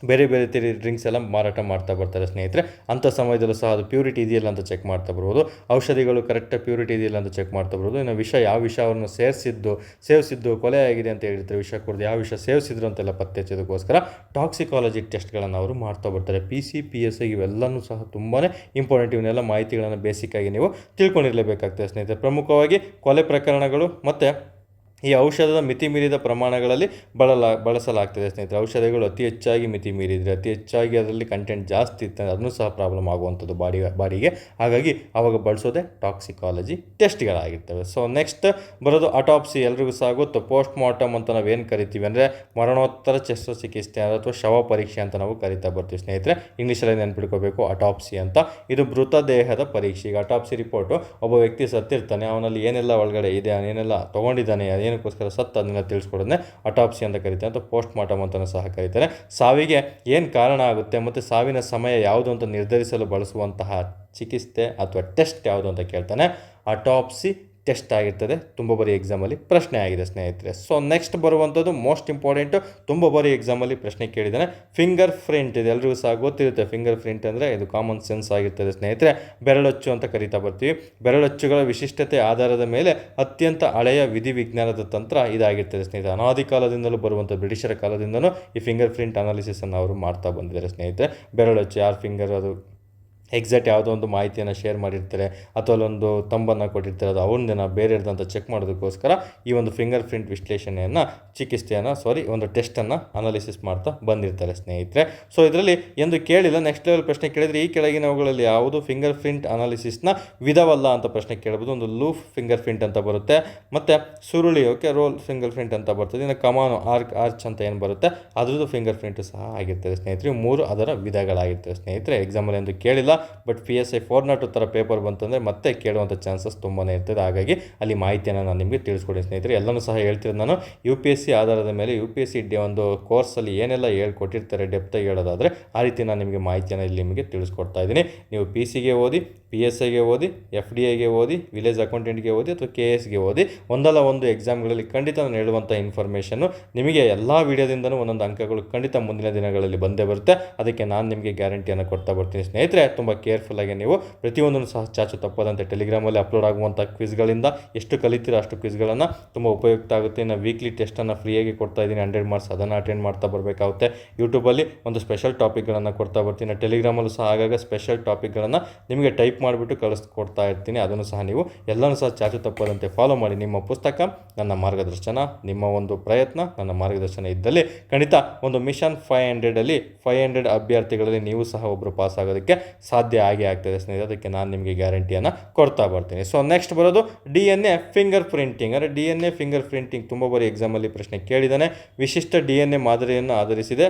ಬೇರೆ ಬೇರೆ ರೀತಿ ಡ್ರಿಂಕ್ಸ್ ಎಲ್ಲ ಮಾರಾಟ ಮಾಡ್ತಾ ಬರ್ತಾರೆ ಸ್ನೇಹಿತರೆ. ಅಂಥ ಸಮಯದಲ್ಲೂ ಸಹ ಅದು ಪ್ಯೂರಿಟಿ ಇದೆಯಲ್ಲ ಅಂತ ಚೆಕ್ ಮಾಡ್ತಾ ಬರ್ಬೋದು. ಔಷಧಿಗಳು ಕರೆಕ್ಟಾಗಿ ಪ್ಯೂರಿಟಿ ಇದೆಯಲ್ಲ ಅಂತ ಚೆಕ್ ಮಾಡ್ತಾ ಬರ್ಬೋದು. ಇನ್ನು ವಿಷ ಯಾವ ವಿಷವನ್ನು ಸೇವಿಸಿದ್ದು ಕೊಲೆ ಆಗಿದೆ ಅಂತ ಹೇಳಿರ್ತಾರೆ, ವಿಷ ಕುಡಿದು ಯಾವ ವಿಷ ಸೇವಿಸಿದ್ರು ಅಂತೆಲ್ಲ ಪತ್ತೆ ಹಚ್ಚೋದಕ್ಕೋಸ್ಕರ ಟಾಕ್ಸಿಕಾಲಜಿ ಟೆಸ್ಟ್ಗಳನ್ನು ಅವರು ಮಾಡ್ತಾ ಬರ್ತಾರೆ. PCPSI ಇವೆಲ್ಲವೂ ಸಹ ತುಂಬಾ ಇಂಪಾರ್ಟೆಂಟ್. ಇವನ್ನೆಲ್ಲ ಮಾಹಿತಿಗಳನ್ನು ಬೇಸಿಕ್ಕಾಗಿ ನೀವು ತಿಳ್ಕೊಂಡಿರಲೇಬೇಕಾಗ್ತದೆ ಸ್ನೇಹಿತರೆ. ಪ್ರಮುಖವಾಗಿ ಕೊಲೆ ಪ್ರಕರಣಗಳು ಮತ್ತು ಈ ಔಷಧದ ಮಿತಿ ಮೀರಿದ ಪ್ರಮಾಣಗಳಲ್ಲಿ ಬಳಸಲಾಗ್ತದೆ ಸ್ನೇಹಿತರೆ. ಔಷಧಿಗಳು ಅತಿ ಹೆಚ್ಚಾಗಿ ಮಿತಿ ಮೀರಿದರೆ, ಅತಿ ಹೆಚ್ಚಾಗಿ ಅದರಲ್ಲಿ ಕಂಟೆಂಟ್ ಜಾಸ್ತಿ ಇರ್ತದೆ, ಅದನ್ನು ಸಹ ಪ್ರಾಬ್ಲಮ್ ಆಗುವಂಥದ್ದು ಬಾಡಿಗೆ. ಹಾಗಾಗಿ ಆವಾಗ ಬಳಸೋದೇ ಟಾಕ್ಸಿಕಾಲಜಿ ಟೆಸ್ಟ್ಗಳಾಗಿರ್ತವೆ. ಸೊ ನೆಕ್ಸ್ಟ್ ಬರೋದು ಅಟಾಪ್ಸಿ. ಎಲ್ರಿಗೂ ಸಹ ಗೊತ್ತು, ಪೋಸ್ಟ್ ಮಾರ್ಟಮ್ ಅಂತ ನಾವೇನು ಕರಿತೀವಿ ಅಂದರೆ ಮರಣೋತ್ತರ ಶಸ್ತ್ರಚಿಕಿತ್ಸೆ ಅಥವಾ ಶವ ಪರೀಕ್ಷೆ ಅಂತ ನಾವು ಕರಿತಾ ಬರ್ತೀವಿ ಸ್ನೇಹಿತರೆ. ಇಂಗ್ಲೀಷಲ್ಲಿ ನೆನ್ಪಿಟ್ಕೋಬೇಕು ಅಟಾಪ್ಸಿ ಅಂತ. ಇದು ಮೃತದೇಹದ ಪರೀಕ್ಷೆ. ಈಗ ಅಟಾಪ್ಸಿ ರಿಪೋರ್ಟು, ಒಬ್ಬ ವ್ಯಕ್ತಿ ಸತ್ತಿರ್ತಾನೆ, ಅವನಲ್ಲಿ ಏನೆಲ್ಲ ಒಳಗಡೆ ಇದೆ, ಏನೆಲ್ಲ ತೊಗೊಂಡಿದ್ದಾನೆ, ಏನಕ್ಕೋಸ್ಕರ ಅದನ್ನೆಲ್ಲ ತಿಳಿಸ್ಕೊಡೋದನ್ನೇ ಅಟಾಪ್ಸಿ ಅಂತ ಕರೀತಾರೆ, ಅಥವಾ ಪೋಸ್ಟ್ ಮಾರ್ಟಮ್ ಅಂತಲೂ ಸಹ ಕರೀತಾರೆ. ಸಾವಿಗೆ ಏನು ಕಾರಣ ಆಗುತ್ತೆ ಮತ್ತು ಸಾವಿನ ಸಮಯ ಯಾವುದು ಅಂತ ನಿರ್ಧರಿಸಲು ಬಳಸುವಂತಹ ಚಿಕಿತ್ಸೆ ಅಥವಾ ಟೆಸ್ಟ್ ಯಾವುದು ಅಂತ ಕೇಳ್ತಾನೆ. ಅಟಾಪ್ಸಿ ಟೆಸ್ಟ್ ಆಗಿರ್ತದೆ. ತುಂಬ ಬಾರಿ ಎಕ್ಸಾಮಲ್ಲಿ ಪ್ರಶ್ನೆ ಆಗಿದೆ ಸ್ನೇಹಿತರೆ. ಸೊ ನೆಕ್ಸ್ಟ್ ಬರುವಂಥದ್ದು ಮೋಸ್ಟ್ ಇಂಪಾರ್ಟೆಂಟು, ತುಂಬ ಬಾರಿ ಎಕ್ಸಾಮಲ್ಲಿ ಪ್ರಶ್ನೆ ಕೇಳಿದ್ದಾನೆ, ಫಿಂಗರ್ ಪ್ರಿಂಟ್. ಇದು ಎಲ್ರಿಗೂ ಸಹ ಗೊತ್ತಿರುತ್ತೆ. ಫಿಂಗರ್ ಪ್ರಿಂಟ್ ಅಂದರೆ ಇದು ಕಾಮನ್ ಸೆನ್ಸ್ ಆಗಿರ್ತದೆ ಸ್ನೇಹಿತರೆ. ಬೆರಳಚ್ಚು ಅಂತ ಕರಿತಾ ಬರ್ತೀವಿ. ಬೆರಳಚ್ಚುಗಳ ವಿಶಿಷ್ಟತೆ ಆಧಾರದ ಮೇಲೆ ಅತ್ಯಂತ ಹಳೆಯ ವಿಧಿವಿಜ್ಞಾನದ ತಂತ್ರ ಇದಾಗಿರ್ತದೆ ಸ್ನೇಹಿತರೆ. ಅನಾದಿ ಕಾಲದಿಂದಲೂ ಬರುವಂಥ ಬ್ರಿಟಿಷರ ಕಾಲದಿಂದಲೂ ಈ ಫಿಂಗರ್ ಪ್ರಿಂಟ್ ಅನಾಲಿಸಿಸನ್ನು ಅವರು ಮಾಡ್ತಾ ಬಂದಿದ್ದಾರೆ ಸ್ನೇಹಿತರೆ. ಬೆರಳಚ್ಚು ಯಾರು ಫಿಂಗರ್, ಅದು ಎಕ್ಸಾಕ್ಟ್ ಯಾವುದೋ ಒಂದು ಮಾಹಿತಿಯನ್ನು ಶೇರ್ ಮಾಡಿರ್ತಾರೆ ಅಥವಾ ಅಲ್ಲೊಂದು ತಂಬನ್ನು ಕೊಟ್ಟಿರ್ತಾರೆ, ಅದು ಅವ್ರನ್ನ ಬೇರೆ ಇರ್ದಂತ ಚೆಕ್ ಮಾಡೋದಕ್ಕೋಸ್ಕರ ಈ ಒಂದು ಫಿಂಗರ್ ಪ್ರಿಂಟ್ ವಿಶ್ಲೇಷಣೆಯನ್ನು ಒಂದು ಟೆಸ್ಟನ್ನು ಅನಾಲಿಸಿಸ್ ಮಾಡ್ತಾ ಬಂದಿರ್ತಾರೆ ಸ್ನೇಹಿತರೆ. ಸೊ ಇದರಲ್ಲಿ ಎಂದು ಕೇಳಿಲ್ಲ, ನೆಕ್ಸ್ಟ್ ಲೆವೆಲ್ ಪ್ರಶ್ನೆ ಕೇಳಿದರೆ ಈ ಕೆಳಗಿನವುಗಳಲ್ಲಿ ಯಾವುದು ಫಿಂಗರ್ ಪ್ರಿಂಟ್ ಅನಾಲಿಸಿಸ್ನ ವಿಧವಲ್ಲ ಅಂತ ಪ್ರಶ್ನೆ ಕೇಳ್ಬೋದು. ಒಂದು ಲೂಫ್ ಫಿಂಗರ್ ಪ್ರಿಂಟ್ ಅಂತ ಬರುತ್ತೆ, ಮತ್ತು ಸುರುಳಿ ರೋಲ್ ಫಿಂಗರ್ ಪ್ರಿಂಟ್ ಅಂತ ಬರ್ತದೆ. ಇನ್ನು ಕಮಾನು ಆರ್ಚ್ ಅಂತ ಏನು ಬರುತ್ತೆ ಅದ್ರದ್ದು ಫಿಂಗರ್ ಪ್ರಿಂಟ್ ಸಹ ಆಗಿರ್ತದೆ ಸ್ನೇಹಿತರೆ. 3 ಅದರ ವಿಧಗಳಾಗಿರ್ತವೆ ಸ್ನೇಹಿತರೆ. ಎಕ್ಸಾಮಲ್ಲಿ ಎಂದು ಕೇಳಿಲ್ಲ, ಬಟ್ PSI 402 ಥರ ಪೇಪರ್ ಬಂತಂದರೆ ಮತ್ತೆ ಕೇಳುವಂಥ ಚಾನ್ಸಸ್ ತುಂಬಾ ಇರ್ತದೆ. ಹಾಗಾಗಿ ಅಲ್ಲಿ ಮಾಹಿತಿಯನ್ನು ನಾನು ನಿಮಗೆ ತಿಳಿಸ್ಕೊಡಿ ಸ್ನೇಹಿತರೆ. ಎಲ್ಲನೂ ಸಹ ಹೇಳ್ತಿರೋದು ನಾನು UPSC ಆಧಾರದ ಮೇಲೆ. UPSC ಒಂದು ಕೋರ್ಸಲ್ಲಿ ಏನೆಲ್ಲ ಹೇಳ್ಕೊಟ್ಟಿರ್ತಾರೆ ಡೆಪ್ತಾಗಿ ಹೇಳೋದಾದರೆ, ಆ ರೀತಿ ನಾನು ನಿಮಗೆ ಮಾಹಿತಿಯನ್ನು ಇಲ್ಲಿ ನಿಮಗೆ ತಿಳಿಸ್ಕೊಡ್ತಾ ಇದ್ದೀನಿ. ನೀವು PCಗೆ ಓದಿ, PSIಗೆ ಓದಿ, FDIಗೆ ಓದಿ, ವಿಲೇಜ್ ಅಕೌಂಟೆಂಟ್ಗೆ ಓದಿ ಅಥವಾ KSಗೆ ಓದಿ, ಒಂದಲ್ಲ ಒಂದು ಎಕ್ಸಾಮ್ಗಳಲ್ಲಿ ಖಂಡಿತ ನಾನು ಹೇಳುವಂಥ ಇನ್ಫಾರ್ಮೇಷನ್ನು ನಿಮಗೆ ಎಲ್ಲ ವಿಡಿಯೋದಿಂದನೂ ಒಂದೊಂದು ಅಂಕಗಳು ಖಂಡಿತ ಮುಂದಿನ ದಿನಗಳಲ್ಲಿ ಬಂದೇ ಬರುತ್ತೆ. ಅದಕ್ಕೆ ನಾನು ನಿಮಗೆ ಗ್ಯಾರಂಟಿಯನ್ನು ಕೊಡ್ತಾ ಬರ್ತೀನಿ ಸ್ನೇಹಿತರೆ. ತುಂಬ ಕೇರ್ಫುಲ್ಲಾಗಿ ನೀವು ಪ್ರತಿಯೊಂದನ್ನು ಸಹ ಚಾಚು ತಪ್ಪದಂತೆ ಟೆಲಿಗ್ರಾಮಲ್ಲಿ ಅಪ್ಲೋಡ್ ಆಗುವಂಥ ಕ್ವಿಜ್ಗಳಿಂದ ಎಷ್ಟು ಕಲಿತೀರೋ ಅಷ್ಟು ಕ್ವಿಜ್ಗಳನ್ನು ತುಂಬ ಉಪಯುಕ್ತ ಆಗುತ್ತೆ. ಇನ್ನು ವೀಕ್ಲಿ ಟೆಸ್ಟನ್ನು ಫ್ರೀಯಾಗಿ ಕೊಡ್ತಾ ಇದ್ದೀನಿ, 100 ಮಾರ್ಕ್ಸ್. ಅದನ್ನು ಅಟೆಂಡ್ ಮಾಡ್ತಾ ಬರಬೇಕಾಗುತ್ತೆ. ಯೂಟ್ಯೂಬಲ್ಲಿ ಒಂದು ಸ್ಪೆಷಲ್ ಟಾಪಿಕ್ಗಳನ್ನು ಕೊಡ್ತಾ ಬರ್ತೀನಿ. ಟೆಲಿಗ್ರಾಮಲ್ಲೂ ಸಹ ಆಗಾಗ ಸ್ಪೆಷಲ್ ಟಾಪಿಕ್ಗಳನ್ನು ನಿಮಗೆ ಟೈಪ್ ಮಾಡಿಬಿಟ್ಟು ಕಳಿಸ್ಕೊಡ್ತಾ ಇರ್ತೀನಿ. ಅದನ್ನು ಸಹ ನೀವು ಎಲ್ಲನೂ ಸಹ ಚಾಚು ತಪ್ಪದಂತೆ ಫಾಲೋ ಮಾಡಿ. ನಿಮ್ಮ ಪುಸ್ತಕ ನನ್ನ ಮಾರ್ಗದರ್ಶನ, ನಿಮ್ಮ ಒಂದು ಪ್ರಯತ್ನ ನನ್ನ ಮಾರ್ಗದರ್ಶನ ಇದ್ದಲ್ಲಿ ಖಂಡಿತ ಒಂದು ಮಿಷನ್ 500 500 ಅಭ್ಯರ್ಥಿಗಳಲ್ಲಿ ನೀವು ಸಹ ಒಬ್ಬರು ಪಾಸ್ ಆಗೋದಕ್ಕೆ ಸಾಧ್ಯ ಆಗ್ತದೆ ಸ್ನೇಹಿತರೆ. ಅದಕ್ಕೆ ನಾನು ನಿಮಗೆ ಗ್ಯಾರಂಟಿಯನ್ನು ಕೊಡ್ತಾ ಬರ್ತೀನಿ. ಸೊ ನೆಕ್ಸ್ಟ್ ಬರೋದು DNA ಫಿಂಗರ್ ಪ್ರಿಂಟಿಂಗ್. ಅಂದರೆ DNA ಫಿಂಗರ್ ಪ್ರಿಂಟಿಂಗ್ ತುಂಬ ಬಾರಿ ಎಕ್ಸಾಮಲ್ಲಿ ಪ್ರಶ್ನೆ ಕೇಳಿದ್ದಾನೆ. ವಿಶಿಷ್ಟ DNA ಮಾದರಿಯನ್ನು ಆಧರಿಸಿದೆ.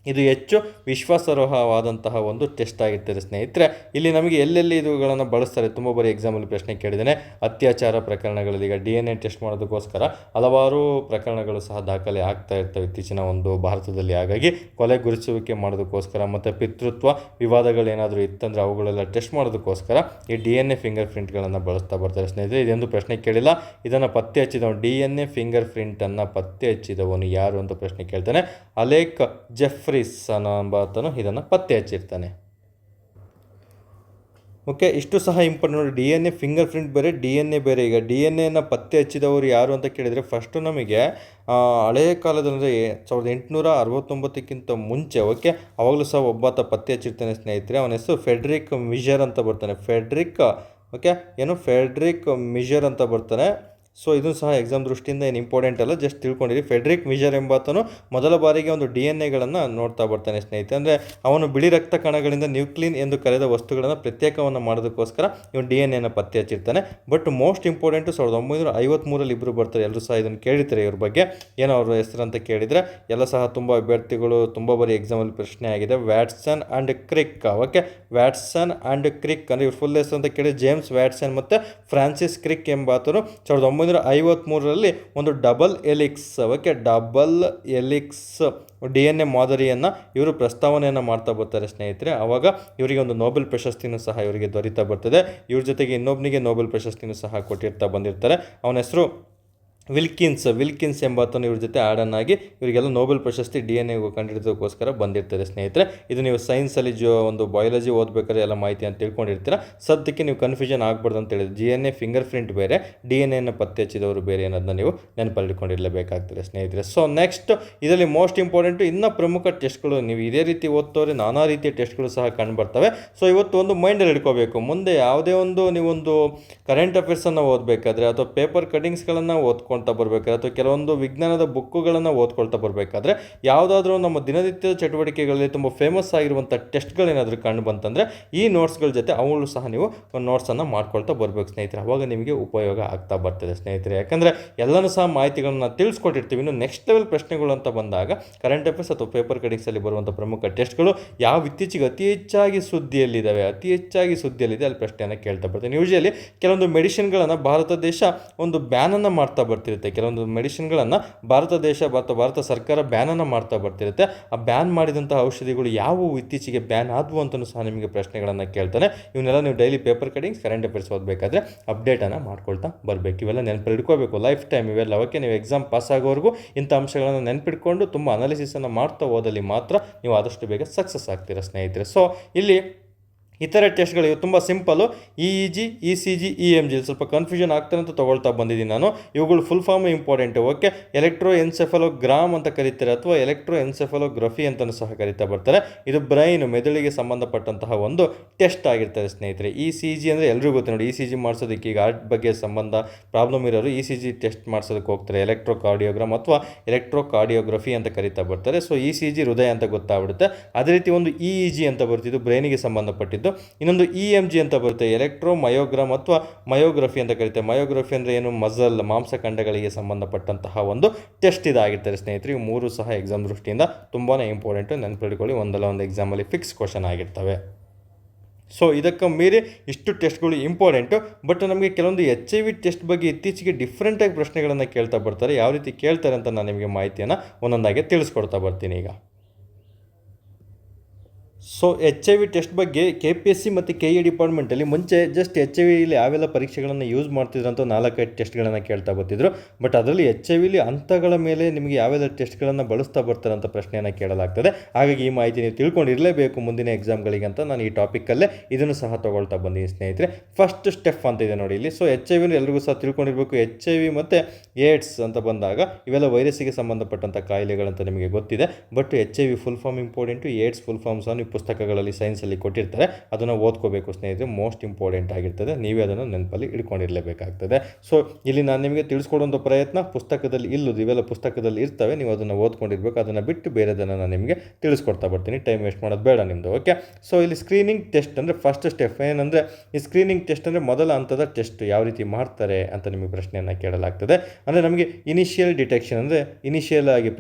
ಇದು ಹೆಚ್ಚು ವಿಶ್ವಾಸಾರ್ಹವಾದಂತಹ ಒಂದು ಟೆಸ್ಟ್ ಆಗಿರ್ತದೆ ಸ್ನೇಹಿತರೆ. ಇಲ್ಲಿ ನಮಗೆ ಎಲ್ಲೆಲ್ಲಿ ಇದುಗಳನ್ನು ಬಳಸ್ತಾರೆ ತುಂಬ ಬಾರಿ ಎಕ್ಸಾಮಲ್ಲಿ ಪ್ರಶ್ನೆ ಕೇಳಿದ್ದೇನೆ. ಅತ್ಯಾಚಾರ ಪ್ರಕರಣಗಳಲ್ಲಿ ಈಗ DNA ಟೆಸ್ಟ್ ಮಾಡೋದಕ್ಕೋಸ್ಕರ ಹಲವಾರು ಪ್ರಕರಣಗಳು ಸಹ ದಾಖಲೆ ಆಗ್ತಾ ಇರ್ತವೆ ಇತ್ತೀಚಿನ ಒಂದು ಭಾರತದಲ್ಲಿ. ಹಾಗಾಗಿ ಕೊಲೆ ಗುರುತಿಸುವಿಕೆ ಮಾಡೋದಕ್ಕೋಸ್ಕರ ಮತ್ತು ಪಿತೃತ್ವ ವಿವಾದಗಳೇನಾದರೂ ಇತ್ತಂದರೆ ಅವುಗಳೆಲ್ಲ ಟೆಸ್ಟ್ ಮಾಡೋದಕ್ಕೋಸ್ಕರ ಈ DNA ಫಿಂಗರ್ ಪ್ರಿಂಟ್ಗಳನ್ನು ಬಳಸ್ತಾ ಬರ್ತಾರೆ ಸ್ನೇಹಿತರೆ. ಇದೊಂದು ಪ್ರಶ್ನೆ ಕೇಳಿಲ್ಲ. ಇದನ್ನು ಪತ್ತೆ ಹಚ್ಚಿದವನು, DNA ಫಿಂಗರ್ ಪ್ರಿಂಟನ್ನು ಪತ್ತೆ ಹಚ್ಚಿದವನು ಯಾರು ಅಂತ ಪ್ರಶ್ನೆ ಕೇಳ್ತಾನೆ. ಅಲೇಕ್ ಜೆಫ್ರೀಸ್ ಎಂಬಾತನು ಇದನ್ನು ಪತ್ತೆ ಹಚ್ಚಿರ್ತಾನೆ. ಓಕೆ, ಇಷ್ಟು ಸಹ ಇಂಪಾರ್ಟೆಂಟ್ ನೋಡಿ. DNA ಫಿಂಗರ್ ಪ್ರಿಂಟ್ ಬೇರೆ, DNA ಬೇರೆ. ಈಗ DNA ಪತ್ತೆ ಹಚ್ಚಿದವರು ಯಾರು ಅಂತ ಕೇಳಿದರೆ ಫಸ್ಟು ನಮಗೆ ಹಳೆಯ ಕಾಲದಂದರೆ 1869ಕ್ಕಿಂತ ಮುಂಚೆ, ಓಕೆ, ಅವಾಗಲೂ ಸಹ ಒಬ್ಬಾತ ಪತ್ತೆ ಹಚ್ಚಿರ್ತಾನೆ ಸ್ನೇಹಿತರೆ. ಅವನ ಹೆಸರು ಫೆಡ್ರಿಕ್ ಮಿಷರ್ ಅಂತ ಬರ್ತಾನೆ. ಫೆಡ್ರಿಕ್ ಮಿಷರ್ ಅಂತ ಬರ್ತಾನೆ. ಸೊ ಇದು ಸಹ ಎಕ್ಸಾಮ್ ದೃಷ್ಟಿಯಿಂದ ಏನು ಇಂಪಾರ್ಟೆಂಟ್ ಅಲ್ಲ, ಜಸ್ಟ್ ತಿಳ್ಕೊಂಡಿರಿ. ಫೆಡ್ರಿಕ್ ಮಿಷರ್ ಎಂಬಾತನು ಮೊದಲ ಬಾರಿಗೆ ಒಂದು DNAಗಳನ್ನು ನೋಡ್ತಾ ಬರ್ತಾನೆ ಸ್ನೇಹಿತರೆ. ಅಂದರೆ ಅವನು ಬಿಳಿ ರಕ್ತ ಕಣಗಳಿಂದ ನ್ಯೂಕ್ಲಿನ್ ಎಂದು ಕರೆದ ವಸ್ತುಗಳನ್ನು ಪ್ರತ್ಯೇಕವನ್ನು ಮಾಡೋದಕ್ಕೋಸ್ಕರ ಇವನು DNA ಪತ್ತೆ ಹಚ್ಚಿರ್ತಾನೆ. ಬಟ್ ಮೋಸ್ಟ್ ಇಂಪಾರ್ಟೆಂಟು 1953 ಇಬ್ಬರು ಬರ್ತಾರೆ. ಎಲ್ಲರೂ ಸಹ ಇದನ್ನು ಕೇಳಿರ್ತಾರೆ ಇವ್ರ ಬಗ್ಗೆ. ಏನೋ ಅವ್ರ ಹೆಸರು ಅಂತ ಕೇಳಿದರೆ ಎಲ್ಲ ಸಹ ತುಂಬ ಅಭ್ಯರ್ಥಿಗಳು ತುಂಬ ಬಾರಿ ಎಕ್ಸಾಮಲ್ಲಿ ಪ್ರಶ್ನೆ ಆಗಿದೆ. Watson and Crick. Okay, Watson and Crick ಅಂದರೆ ಇವ್ರ ಫುಲ್ ಹೆಸರು ಅಂತ ಕೇಳಿ ಜೇಮ್ಸ್ ವ್ಯಾಟ್ಸನ್ ಮತ್ತು ಫ್ರಾನ್ಸಿಸ್ ಕ್ರಿಕ್ ಎಂಬಾತನು 1953 ಒಂದು ಡಬಲ್ ಎಲಿಕ್ಸ್ DNA ಮಾದರಿಯನ್ನು ಇವರು ಪ್ರಸ್ತಾವನೆಯನ್ನು ಮಾಡ್ತಾ ಬರ್ತಾರೆ ಸ್ನೇಹಿತರೆ. ಆವಾಗ ಇವರಿಗೆ ಒಂದು ನೊಬೆಲ್ ಪ್ರಶಸ್ತಿನೂ ಸಹ ಇವರಿಗೆ ದೊರೀತಾ ಬರ್ತದೆ. ಇವ್ರ ಜೊತೆಗೆ ಇನ್ನೊಬ್ಬನಿಗೆ ನೊಬೆಲ್ ಪ್ರಶಸ್ತಿನೂ ಸಹ ಕೊಟ್ಟಿರ್ತಾ ಬಂದಿರ್ತಾರೆ. ಅವನ ಹೆಸರು ವಿಲ್ಕಿನ್ಸ್ ಎಂಬಾತನು ಇವ್ರ ಜೊತೆ ಆಡನ್ನಾಗಿ ಇವರಿಗೆಲ್ಲ ನೋಬೆಲ್ ಪ್ರಶಸ್ತಿ DNA ಕಂಡುಹಿಡಿದೋಕ್ಕೋಸ್ಕರ ಬಂದಿರ್ತಾರೆ ಸ್ನೇಹಿತರೆ. ಇದು ನೀವು ಸೈನ್ಸಲ್ಲಿ ಒಂದು ಬಯಾಲಜಿ ಓದಬೇಕಾದ್ರೆ ಎಲ್ಲ ಮಾಹಿತಿ ಅಂತ ತಿಳ್ಕೊಂಡಿರ್ತೀರ. ಸದ್ಯಕ್ಕೆ ನೀವು ಕನ್ಫ್ಯೂಷನ್ ಆಗಬಾರ್ದು ಅಂತ ಹೇಳಿದ್ರೆ DNA ಫಿಂಗರ್ ಪ್ರಿಂಟ್ ಬೇರೆ, DNA ಪತ್ತೆ ಹಚ್ಚಿದವರು ಬೇರೆ ಅನ್ನೋದನ್ನ ನೀವು ನೆನಪಲ್ಲಿಟ್ಕೊಂಡಿರಲೇಬೇಕಾಗ್ತದೆ ಸ್ನೇಹಿತರೆ. ಸೊ ನೆಕ್ಸ್ಟ್ ಇದರಲ್ಲಿ ಮೋಸ್ಟ್ ಇಂಪಾರ್ಟೆಂಟು ಇನ್ನೂ ಪ್ರಮುಖ ಟೆಸ್ಟ್ಗಳು, ನೀವು ಇದೇ ರೀತಿ ಓದ್ತವ್ರೆ ನಾನಾ ರೀತಿಯ ಟೆಸ್ಟ್ಗಳು ಸಹ ಕಂಡುಬರ್ತವೆ. ಸೊ ಇವತ್ತು ಒಂದು ಮೈಂಡಲ್ಲಿ ಇಟ್ಕೋಬೇಕು, ಮುಂದೆ ಯಾವುದೇ ನೀವೊಂದು ಕರೆಂಟ್ ಅಫೇರ್ಸನ್ನು ಓದಬೇಕಾದ್ರೆ ಅಥವಾ ಪೇಪರ್ ಕಟಿಂಗ್ಸ್ಗಳನ್ನು ಓದ್ಕೊಳ್ತಾ ಬರಬೇಕಾದ್ರೆ ಅಥವಾ ಕೆಲವೊಂದು ವಿಜ್ಞಾನದ ಬುಕ್ಕುಗಳನ್ನು ಓದ್ಕೊಳ್ತಾ ಬರಬೇಕಾದ್ರೆ ಯಾವುದಾದ್ರೂ ನಮ್ಮ ದಿನನಿತ್ಯದ ಚಟುವಟಿಕೆಗಳಲ್ಲಿ ತುಂಬ ಫೇಮಸ್ ಆಗಿರುವಂಥ ಟೆಸ್ಟ್ಗಳೇನಾದರೂ ಕಂಡು ಬಂತಂದರೆ ಈ ನೋಟ್ಸ್ಗಳ ಜೊತೆ ಅವಳು ಸಹ ನೀವು ಒಂದು ನೋಟ್ಸನ್ನು ಮಾಡ್ಕೊಳ್ತಾ ಬರಬೇಕು ಸ್ನೇಹಿತರೆ. ಅವಾಗ ನಿಮಗೆ ಉಪಯೋಗ ಆಗ್ತಾ ಬರ್ತದೆ ಸ್ನೇಹಿತರೆ. ಯಾಕಂದರೆ ಎಲ್ಲನೂ ಸಹ ಮಾಹಿತಿಗಳನ್ನು ತಿಳಿಸ್ಕೊಟ್ಟಿರ್ತೀವಿ. ಇನ್ನು ನೆಕ್ಸ್ಟ್ ಲೆವೆಲ್ ಪ್ರಶ್ನೆಗಳು ಅಂತ ಬಂದಾಗ ಕರೆಂಟ್ ಅಫೇರ್ಸ್ ಅಥವಾ ಪೇಪರ್ ಕಟಿಂಗ್ಸಲ್ಲಿ ಬರುವಂಥ ಪ್ರಮುಖ ಟೆಸ್ಟ್ಗಳು ಯಾವ ಇತ್ತೀಚೆಗೆ ಅತಿ ಹೆಚ್ಚಾಗಿ ಸುದ್ದಿಯಲ್ಲಿದೆ ಅಲ್ಲಿ ಪ್ರಶ್ನೆಯನ್ನು ಕೇಳ್ತಾ ಬರ್ತೀನಿ. ಯೂಶಲಿ ಕೆಲವೊಂದು ಮೆಡಿಸಿನ್ಗಳನ್ನು ಭಾರತ ದೇಶ ಒಂದು ಬ್ಯಾನನ್ನು ಮಾಡ್ತಾ ಬರ್ತಿರುತ್ತೆ. ಕೆಲವೊಂದು ಮೆಡಿಸಿನ್ಗಳನ್ನು ಭಾರತ ಸರ್ಕಾರ ಬ್ಯಾನನ್ನು ಮಾಡ್ತಾ ಬರ್ತಿರುತ್ತೆ. ಆ ಬ್ಯಾನ್ ಮಾಡಿದಂತಹ ಔಷಧಿಗಳು ಯಾವುವು ಇತ್ತೀಚೆಗೆ ಬ್ಯಾನ್ ಆದವು ಅಂತಲೂ ಸಹ ನಿಮಗೆ ಪ್ರಶ್ನೆಗಳನ್ನು ಕೇಳ್ತಾನೆ. ಇವನ್ನೆಲ್ಲ ನೀವು daily paper cuttings current affairs ಓದಬೇಕಾದ್ರೆ ಅಪ್ಡೇಟನ್ನು ಮಾಡ್ಕೊಳ್ತಾ ಬರಬೇಕು. ಇವೆಲ್ಲ ನೆನಪಿಟ್ಕೋಬೇಕು ಲೈಫ್ ಟೈಮ್ ಇವೆಲ್ಲ. ಅವಕ್ಕೆ ನೀವು ಎಕ್ಸಾಮ್ ಪಾಸ್ ಆಗೋವರೆಗೂ ಇಂಥ ಅಂಶಗಳನ್ನು ನೆನಪಿಟ್ಕೊಂಡು ತುಂಬ ಅನಾಲಿಸಿಸನ್ನು ಮಾಡ್ತಾ ಓದಲ್ಲಿ ಮಾತ್ರ ನೀವು ಆದಷ್ಟು ಬೇಗ ಸಕ್ಸಸ್ ಆಗ್ತೀರಾ ಸ್ನೇಹಿತರೆ. ಸೊ ಇಲ್ಲಿ ಇತರ ಟೆಸ್ಟ್ಗಳು ತುಂಬ ಸಿಂಪಲ್ಲು. EEG, ECG, EMG ಸ್ವಲ್ಪ ಕನ್ಫ್ಯೂಷನ್ ಆಗ್ತಾರೆ ಅಂತ ತೊಗೊಳ್ತಾ ಬಂದಿದ್ದೀನಿ ನಾನು. ಇವುಗಳು full form important. Okay, electroencephalogram ಅಂತ ಕರೀತಾರೆ ಅಥವಾ ಎಲೆಕ್ಟ್ರೋ ಎನ್ಸೆಫಲೋಗ್ರಫಿ ಅಂತಲೂ ಸಹ ಕರೀತಾ ಬರ್ತಾರೆ. ಇದು ಬ್ರೈನ್ ಮೆದುಳಿಗೆ ಸಂಬಂಧಪಟ್ಟಂತಹ ಒಂದು ಟೆಸ್ಟ್ ಆಗಿರ್ತಾರೆ ಸ್ನೇಹಿತರೆ. ECG ಅಂದರೆ ಎಲ್ರಿಗೂ ಗೊತ್ತು ನೋಡಿ, ECG ಮಾಡಿಸೋದಕ್ಕೆ ಈಗ ಹಾರ್ಟ್ ಬಗ್ಗೆ ಸಂಬಂಧ ಪ್ರಾಬ್ಲಮ್ ಇರೋರು ECG ಟೆಸ್ಟ್ ಮಾಡಿಸೋದಕ್ಕೆ ಹೋಗ್ತಾರೆ. ಎಲೆಕ್ಟ್ರೋ ಕಾರ್ಡಿಯೋಗ್ರಾಮ್ ಅಥವಾ ಎಲೆಕ್ಟ್ರೋ ಕಾರ್ಡಿಯೋಗ್ರಫಿ ಅಂತ ಕರೀತಾ ಬರ್ತಾರೆ. ಸೊ ECG ಹೃದಯ ಅಂತ ಗೊತ್ತಾಗ್ಬಿಡುತ್ತೆ. ಅದೇ ರೀತಿ ಒಂದು EEG ಅಂತ ಬರ್ತಿದ್ದು ಬ್ರೈನಿಗೆ ಸಂಬಂಧಪಟ್ಟಿದ್ದು. ಇನ್ನೊಂದು EMG ಅಂತ ಬರುತ್ತೆ, ಎಲೆಕ್ಟ್ರೋ ಮಯೋಗ್ರಾಮ್ ಅಥವಾ ಮಯೋಗ್ರಫಿ ಅಂತ ಕರೀತಾರೆ. ಮಯೋಗ್ರಫಿ ಅಂದರೆ ಏನು, ಮಸಲ್ ಮಾಂಸಖಂಡಗಳಿಗೆ ಸಂಬಂಧಪಟ್ಟಂತಹ ಒಂದು ಟೆಸ್ಟ್ ಇದಾಗಿರ್ತಾರೆ ಸ್ನೇಹಿತರೆ. ಇವು ಮೂರು ಸಹ ಎಕ್ಸಾಮ್ ದೃಷ್ಟಿಯಿಂದ ತುಂಬಾ ಇಂಪಾರ್ಟೆಂಟು, ನೆನಪಿಟ್ಕೊಳ್ಳಿ. ಒಂದಲ್ಲ ಒಂದು ಎಕ್ಸಾಮಲ್ಲಿ ಫಿಕ್ಸ್ ಕ್ವಶನ್ ಆಗಿರ್ತವೆ. ಸೊ ಇದಕ್ಕೆ ಮೀರಿ ಇಷ್ಟು ಟೆಸ್ಟ್ಗಳು ಇಂಪಾರ್ಟೆಂಟು. ಬಟ್ ನಮಗೆ ಕೆಲವೊಂದು HIV ಟೆಸ್ಟ್ ಬಗ್ಗೆ ಇತ್ತೀಚೆಗೆ ಡಿಫ್ರೆಂಟಾಗಿ ಪ್ರಶ್ನೆಗಳನ್ನು ಕೇಳ್ತಾ ಬರ್ತಾರೆ. ಯಾವ ರೀತಿ ಕೇಳ್ತಾರೆ ಅಂತ ನಾನು ನಿಮಗೆ ಮಾಹಿತಿಯನ್ನು ಒಂದೊಂದಾಗಿ ತಿಳಿಸ್ಕೊಡ್ತಾ ಬರ್ತೀನಿ ಈಗ. ಸೊ HIV ಟೆಸ್ಟ್ ಬಗ್ಗೆ KPSC ಮತ್ತು KE ಡಿಪಾರ್ಟ್ಮೆಂಟಲ್ಲಿ ಮುಂಚೆ ಜಸ್ಟ್ HIVಲಿ ಯಾವೆಲ್ಲ ಪರೀಕ್ಷೆಗಳನ್ನು ಯೂಸ್ ಮಾಡ್ತಿದ್ರು ಅಂತ 4-5 ಟೆಸ್ಟ್ಗಳನ್ನು ಕೇಳ್ತಾ ಬರ್ತಿದ್ರು. ಬಟ್ ಅದರಲ್ಲಿ HIVಲಿ ಹಂತಗಳ ಮೇಲೆ ನಿಮಗೆ ಯಾವೆಲ್ಲ ಟೆಸ್ಟ್ಗಳನ್ನು ಬಳಸ್ತಾ ಬರ್ತಾರೆ ಅಂತ ಪ್ರಶ್ನೆಯನ್ನು ಕೇಳಲಾಗ್ತದೆ. ಹಾಗಾಗಿ ಈ ಮಾಹಿತಿ ನೀವು ತಿಳ್ಕೊಂಡಿರಲೇಬೇಕು ಮುಂದಿನ ಎಕ್ಸಾಮ್ಗಳಿಗೆ ಅಂತ ನಾನು ಈ ಟಾಪಿಕಲ್ಲೇ ಇದನ್ನು ಸಹ ತೊಗೊಳ್ತಾ ಬಂದಿದ್ದೀನಿ ಸ್ನೇಹಿತರೆ. ಫಸ್ಟ್ ಸ್ಟೆಪ್ ಅಂತ ಇದೆ ನೋಡಿ ಇಲ್ಲಿ. ಸೊ HIVನ ಎಲ್ರಿಗೂ ಸಹ ತಿಳ್ಕೊಂಡಿರಬೇಕು. HIV ಮತ್ತು ಏಡ್ಸ್ ಅಂತ ಬಂದಾಗ ಇವೆಲ್ಲ ವೈರಸ್ಸಿಗೆ ಸಂಬಂಧಪಟ್ಟಂಥ ಕಾಯಿಲೆಗಳಂತ ನಿಮಗೆ ಗೊತ್ತಿದೆ. But HIV full form important, AIDS full form ಸಹ ಪುಸ್ತಕಗಳಲ್ಲಿ ಸೈನ್ಸಲ್ಲಿ ಕೊಟ್ಟಿರ್ತಾರೆ. ಅದನ್ನು ಓದ್ಕೋಬೇಕು ಸ್ನೇಹಿತರೆ, ಮೋಸ್ಟ್ ಇಂಪಾರ್ಟೆಂಟ್ ಆಗಿರ್ತದೆ. ನೀವೇ ಅದನ್ನು ನೆನಪಲ್ಲಿ ಇಟ್ಕೊಂಡಿರಲೇಬೇಕಾಗ್ತದೆ. ಸೊ ಇಲ್ಲಿ ನಾನು ನಿಮಗೆ ತಿಳಿಸ್ಕೊಡುವಂಥ ಪ್ರಯತ್ನ ಪುಸ್ತಕದಲ್ಲಿ ಇಲ್ಲದು, ಇವೆಲ್ಲ ಪುಸ್ತಕದಲ್ಲಿ ಇರ್ತವೆ, ನೀವು ಅದನ್ನು ಓದ್ಕೊಂಡಿರ್ಬೇಕು. ಅದನ್ನು ಬಿಟ್ಟು ಬೇರೆದನ್ನು ನಾನು ನಿಮಗೆ ತಿಳಿಸ್ಕೊಡ್ತಾ ಬರ್ತೀನಿ, ಟೈಮ್ ವೇಸ್ಟ್ ಮಾಡೋದು ಬೇಡ ನಿಮ್ಮದು. ಓಕೆ, ಸೊ ಇಲ್ಲಿ ಸ್ಕ್ರೀನಿಂಗ್ ಟೆಸ್ಟ್ ಅಂದರೆ ಫಸ್ಟ್ ಸ್ಟೆಪ್ ಏನಂದರೆ, ಈ ಸ್ಕ್ರೀನಿಂಗ್ ಟೆಸ್ಟ್ ಅಂದರೆ ಮೊದಲ ಹಂತದ ಟೆಸ್ಟ್ ಯಾವ ರೀತಿ ಮಾಡ್ತಾರೆ ಅಂತ ನಿಮಗೆ ಪ್ರಶ್ನೆಯನ್ನು ಕೇಳಲಾಗ್ತದೆ. ಅಂದರೆ ನಮಗೆ ಇನಿಷಿಯಲ್ ಡಿಟೆಕ್ಷನ್ ಅಂದರೆ ಇನಿಷಿಯಲ್ ಆಗಿ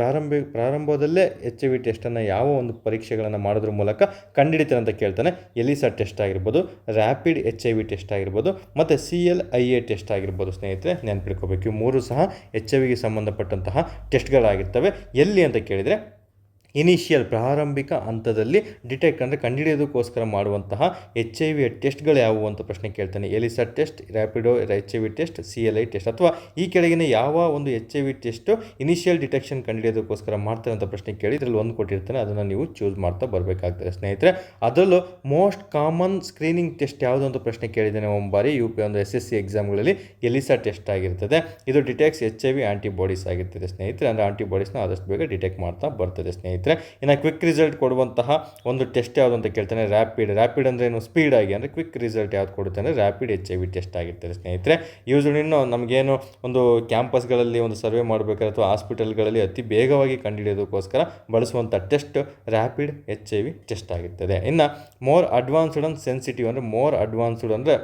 ಪ್ರಾರಂಭದಲ್ಲೇ HIV ಟೆಸ್ಟನ್ನು ಯಾವ ಒಂದು ಪರೀಕ್ಷೆಗಳನ್ನು ಮಾಡೋದ್ರ ಮೂಲಕ ಕಂಡುಹಿಡಿತಾರೆ ಅಂತ ಕೇಳ್ತಾನೆ. ಎಲಿಸಾ ಟೆಸ್ಟ್ ಆಗಿರ್ಬೋದು, ರ್ಯಾಪಿಡ್ HIV ಟೆಸ್ಟ್ ಆಗಿರ್ಬೋದು ಮತ್ತು CLIA ಟೆಸ್ಟ್ ಆಗಿರ್ಬೋದು ಸ್ನೇಹಿತರೆ, ನೆನಪಿಟ್ಕೋಬೇಕು. ಇವು ಮೂರು ಸಹ HIVಗೆ ಸಂಬಂಧಪಟ್ಟಂತಹ ಟೆಸ್ಟ್ಗಳಾಗಿರ್ತವೆ. ಎಲ್ಲಿ ಅಂತ ಕೇಳಿದರೆ ಇನಿಷಿಯಲ್ ಪ್ರಾರಂಭಿಕ ಹಂತದಲ್ಲಿ ಡಿಟೆಕ್ಟ್ ಅಂದರೆ ಕಂಡುಹಿಡಿಯೋದಕ್ಕೋಸ್ಕರ ಮಾಡುವಂತಹ HIV ಟೆಸ್ಟ್ಗಳು ಯಾವುವು ಅಂತ ಪ್ರಶ್ನೆ ಕೇಳ್ತಾನೆ. ELISA test, Rapido HIV test, CLI test ಅಥವಾ ಈ ಕೆಳಗಿನ ಯಾವ ಒಂದು HIV ಟೆಸ್ಟು ಇನಿಷಿಯಲ್ ಡಿಟೆಕ್ಷನ್ ಕಂಡುಹಿಡಿಯೋದಕ್ಕೋಸ್ಕರ ಮಾಡ್ತಾರೆ ಅಂತ ಪ್ರಶ್ನೆ ಕೇಳಿ ಇದರಲ್ಲಿ ಒಂದು ಕೊಟ್ಟಿರ್ತಾನೆ, ಅದನ್ನು ನೀವು ಚೂಸ್ ಮಾಡ್ತಾ ಬರಬೇಕಾಗ್ತದೆ ಸ್ನೇಹಿತರೆ. ಅದರಲ್ಲೂ ಮೋಸ್ಟ್ ಕಾಮನ್ ಸ್ಕ್ರೀನಿಂಗ್ ಟೆಸ್ಟ್ ಯಾವುದು ಅಂತ ಪ್ರಶ್ನೆ ಕೇಳಿದ್ದಾನೆ ಬಾರಿ UP ಒಂದು SSC ಎಕ್ಸಾಮ್ಗಳಲ್ಲಿ ಎಲಿಸಾ ಟೆಸ್ಟ್ ಆಗಿರ್ತದೆ. ಇದು ಡಿಟೆಕ್ಟ್ಸ್ HIV ಆಂಟಿಬಾಡೀಸ್ ಆಗಿರ್ತದೆ ಸ್ನೇಹಿತರೆ. ಅಂದರೆ ಆಂಟಿಬಾಡೀಸ್ನ ಆದಷ್ಟು ಬೇಗ ಡಿಟೆಕ್ಟ್ ಮಾಡ್ತಾ ಬರ್ತದೆ ಸ್ನೇಹಿತರೆ. ಇನ್ನು ಕ್ವಿಕ್ ರಿಸಲ್ಟ್ ಕೊಡುವಂತಹ ಒಂದು ಟೆಸ್ಟ್ ಯಾವುದು ಅಂತ ಕೇಳ್ತಾನೆ. ರ್ಯಾಪಿಡ್ ಅಂದರೆ ಏನು, ಸ್ಪೀಡ್ ಆಗಿ ಅಂದರೆ ಕ್ವಿಕ್ ರಿಸಲ್ಟ್ ಯಾವ್ದು ಕೊಡುತ್ತೆ ಅಂದರೆ ರ್ಯಾಪಿಡ್ HIV ಟೆಸ್ಟ್ ಆಗಿರ್ತದೆ ಸ್ನೇಹಿತರೆ. ಯೂಸ್ವಲಿ ಇನ್ನು ನಮಗೇನು ಒಂದು ಕ್ಯಾಂಪಸ್ಗಳಲ್ಲಿ ಒಂದು ಸರ್ವೆ ಮಾಡಬೇಕಾದ್ರೆ ಅಥವಾ ಹಾಸ್ಪಿಟಲ್ಗಳಲ್ಲಿ ಅತಿ ಬೇಗವಾಗಿ ಕಂಡುಹಿಡಿಯೋದಕ್ಕೋಸ್ಕರ ಬಳಸುವಂಥ ಟೆಸ್ಟ್ ರ್ಯಾಪಿಡ್ HIV ಟೆಸ್ಟ್ ಆಗಿರ್ತದೆ. ಇನ್ನು ಮೋರ್ ಅಡ್ವಾನ್ಸ್ಡ್ ಅಂಡ್ ಸೆನ್ಸಿಟಿವ್ ಅಂದರೆ ಮೋರ್ ಅಡ್ವಾನ್ಸ್ಡ್ ಅಂದರೆ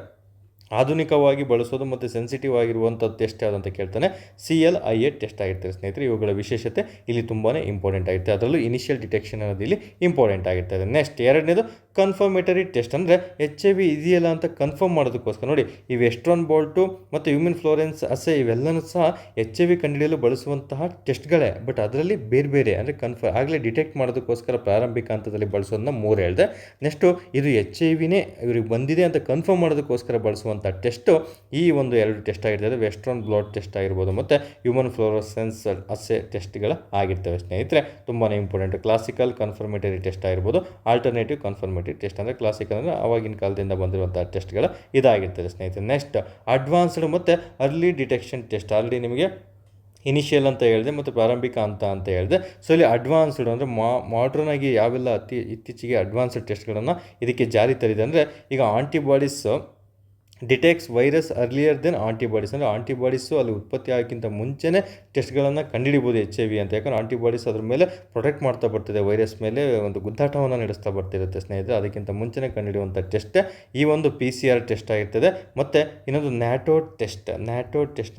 ಆಧುನಿಕವಾಗಿ ಬಳಸೋದು ಮತ್ತು ಸೆನ್ಸಿಟಿವ್ ಆಗಿರುವಂಥ ಟೆಸ್ಟ್ ಯಾವುದು ಅಂತ ಕೇಳ್ತಾನೆ. CLIA ಟೆಸ್ಟ್ ಆಗಿರ್ತದೆ ಸ್ನೇಹಿತರೆ. ಇವುಗಳ ವಿಶೇಷತೆ ಇಲ್ಲಿ ತುಂಬಾ ಇಂಪಾರ್ಟೆಂಟ್ ಆಗಿರುತ್ತೆ. ಅದರಲ್ಲೂ ಇನಿಷಿಯಲ್ ಡಿಟೆಕ್ಷನ್ ಅನ್ನೋದು ಇಲ್ಲಿ ಇಂಪಾರ್ಟೆಂಟ್ ಆಗಿರ್ತದೆ. ನೆಕ್ಸ್ಟ್ ಎರಡನೇದು ಕನ್ಫರ್ಮೇಟರಿ ಟೆಸ್ಟ್ ಅಂದರೆ HIV ಇದೆಯಲ್ಲ ಅಂತ ಕನ್ಫರ್ಮ್ ಮಾಡೋದಕ್ಕೋಸ್ಕರ ನೋಡಿ ಈ ವೆಸ್ಟ್ರನ್ ಬೋಲ್ಟು ಮತ್ತು ಹ್ಯೂಮನ್ ಫ್ಲೋರೆನ್ಸ್ ಅಸೆ ಇವೆಲ್ಲನೂ ಸಹ HIV ಕಂಡುಹಿಡಿಯಲು ಬಳಸುವಂತಹ ಟೆಸ್ಟ್ಗಳೇ. ಬಟ್ ಅದರಲ್ಲಿ ಬೇರೆ ಬೇರೆ ಅಂದರೆ ಆಗಲೇ ಡಿಟೆಕ್ಟ್ ಮಾಡೋದಕ್ಕೋಸ್ಕರ ಪ್ರಾರಂಭಿಕ ಹಂತದಲ್ಲಿ ಬಳಸೋದನ್ನ 3 ಹೇಳಿದೆ. ನೆಕ್ಸ್ಟು ಇದು HIVನೇ ಇವ್ರಿಗೆ ಬಂದಿದೆ ಅಂತ ಕನ್ಫರ್ಮ್ ಮಾಡೋದಕ್ಕೋಸ್ಕರ ಬಳಸುವಂಥ ಮಾಡುವಂಥ ಟೆಸ್ಟು ಈ ಒಂದು 2 ಟೆಸ್ಟ್ ಆಗಿರ್ತದೆ. ವೆಸ್ಟ್ರನ್ ಬ್ಲಾಟ್ ಟೆಸ್ಟ್ ಆಗಿರ್ಬೋದು ಮತ್ತು ಹ್ಯೂಮನ್ ಫ್ಲೋರೋಸೆನ್ಸ್ ಅಸೆ ಟೆಸ್ಟ್ಗಳು ಆಗಿರ್ತವೆ ಸ್ನೇಹಿತರೆ. ತುಂಬಾ ಇಂಪಾರ್ಟೆಂಟ್. ಕ್ಲಾಸಿಕಲ್ ಕನ್ಫರ್ಮೇಟರಿ ಟೆಸ್ಟ್ ಆಗಿರ್ಬೋದು, ಆಲ್ಟರ್ನೇಟಿವ್ ಕನ್ಫರ್ಮೇಟರಿ ಟೆಸ್ಟ್ ಅಂದರೆ ಕ್ಲಾಸಿಕಲ್ ಅಂದರೆ ಆವಾಗಿನ ಕಾಲದಿಂದ ಬಂದಿರುವಂಥ ಟೆಸ್ಟ್ಗಳು ಇದಾಗಿರ್ತದೆ ಸ್ನೇಹಿತರೆ. ನೆಕ್ಸ್ಟ್ ಅಡ್ವಾನ್ಸ್ಡ್ ಮತ್ತು ಅರ್ಲಿ ಡಿಟೆಕ್ಷನ್ ಟೆಸ್ಟ್. ಆಲ್ರೆಡಿ ನಿಮಗೆ ಇನಿಷಿಯಲ್ ಅಂತ ಹೇಳಿದೆ ಮತ್ತು ಪ್ರಾರಂಭಿಕ ಹಂತ ಅಂತ ಹೇಳಿದೆ. ಸೊ ಇಲ್ಲಿ ಅಡ್ವಾನ್ಸ್ಡ್ ಅಂದರೆ ಮಾಡ್ರನ್ ಆಗಿ ಯಾವೆಲ್ಲ ಇತ್ತೀಚೆಗೆ ಅಡ್ವಾನ್ಸ್ಡ್ ಟೆಸ್ಟ್ಗಳನ್ನು ಇದಕ್ಕೆ ಜಾರಿ ತರಿದೆ ಅಂದರೆ, ಈಗ antibodies detects virus earlier than antibodies. ಅಂದರೆ ಆಂಟಿಬಾಡೀಸು ಅಲ್ಲಿ ಉತ್ಪತ್ತಿ ಆಗೋಕ್ಕಿಂತ ಮುಂಚೆನೇ ಟೆಸ್ಟ್ಗಳನ್ನು ಕಂಡುಹಿಡಿಬೋದು HIV ಅಂತ. ಯಾಕಂದರೆ ಆಂಟಿಬಾಡೀಸ್ ಅದ್ರ ಮೇಲೆ ಪ್ರೊಟೆಕ್ಟ್ ಮಾಡ್ತಾ ಬರ್ತಿದೆ, ವೈರಸ್ ಮೇಲೆ ಒಂದು ಗುದ್ದಾಟವನ್ನು ನಡೆಸ್ತಾ ಬರ್ತಿರುತ್ತೆ ಸ್ನೇಹಿತರೆ. ಅದಕ್ಕಿಂತ ಮುಂಚೆನೇ ಕಂಡುಹಿಡಿಯುವಂಥ ಟೆಸ್ಟ್ ಈ ಒಂದು PCR ಟೆಸ್ಟ್ ಆಗಿರ್ತದೆ. ಮತ್ತು ಇನ್ನೊಂದು ನ್ಯಾಟೋ ಟೆಸ್ಟ್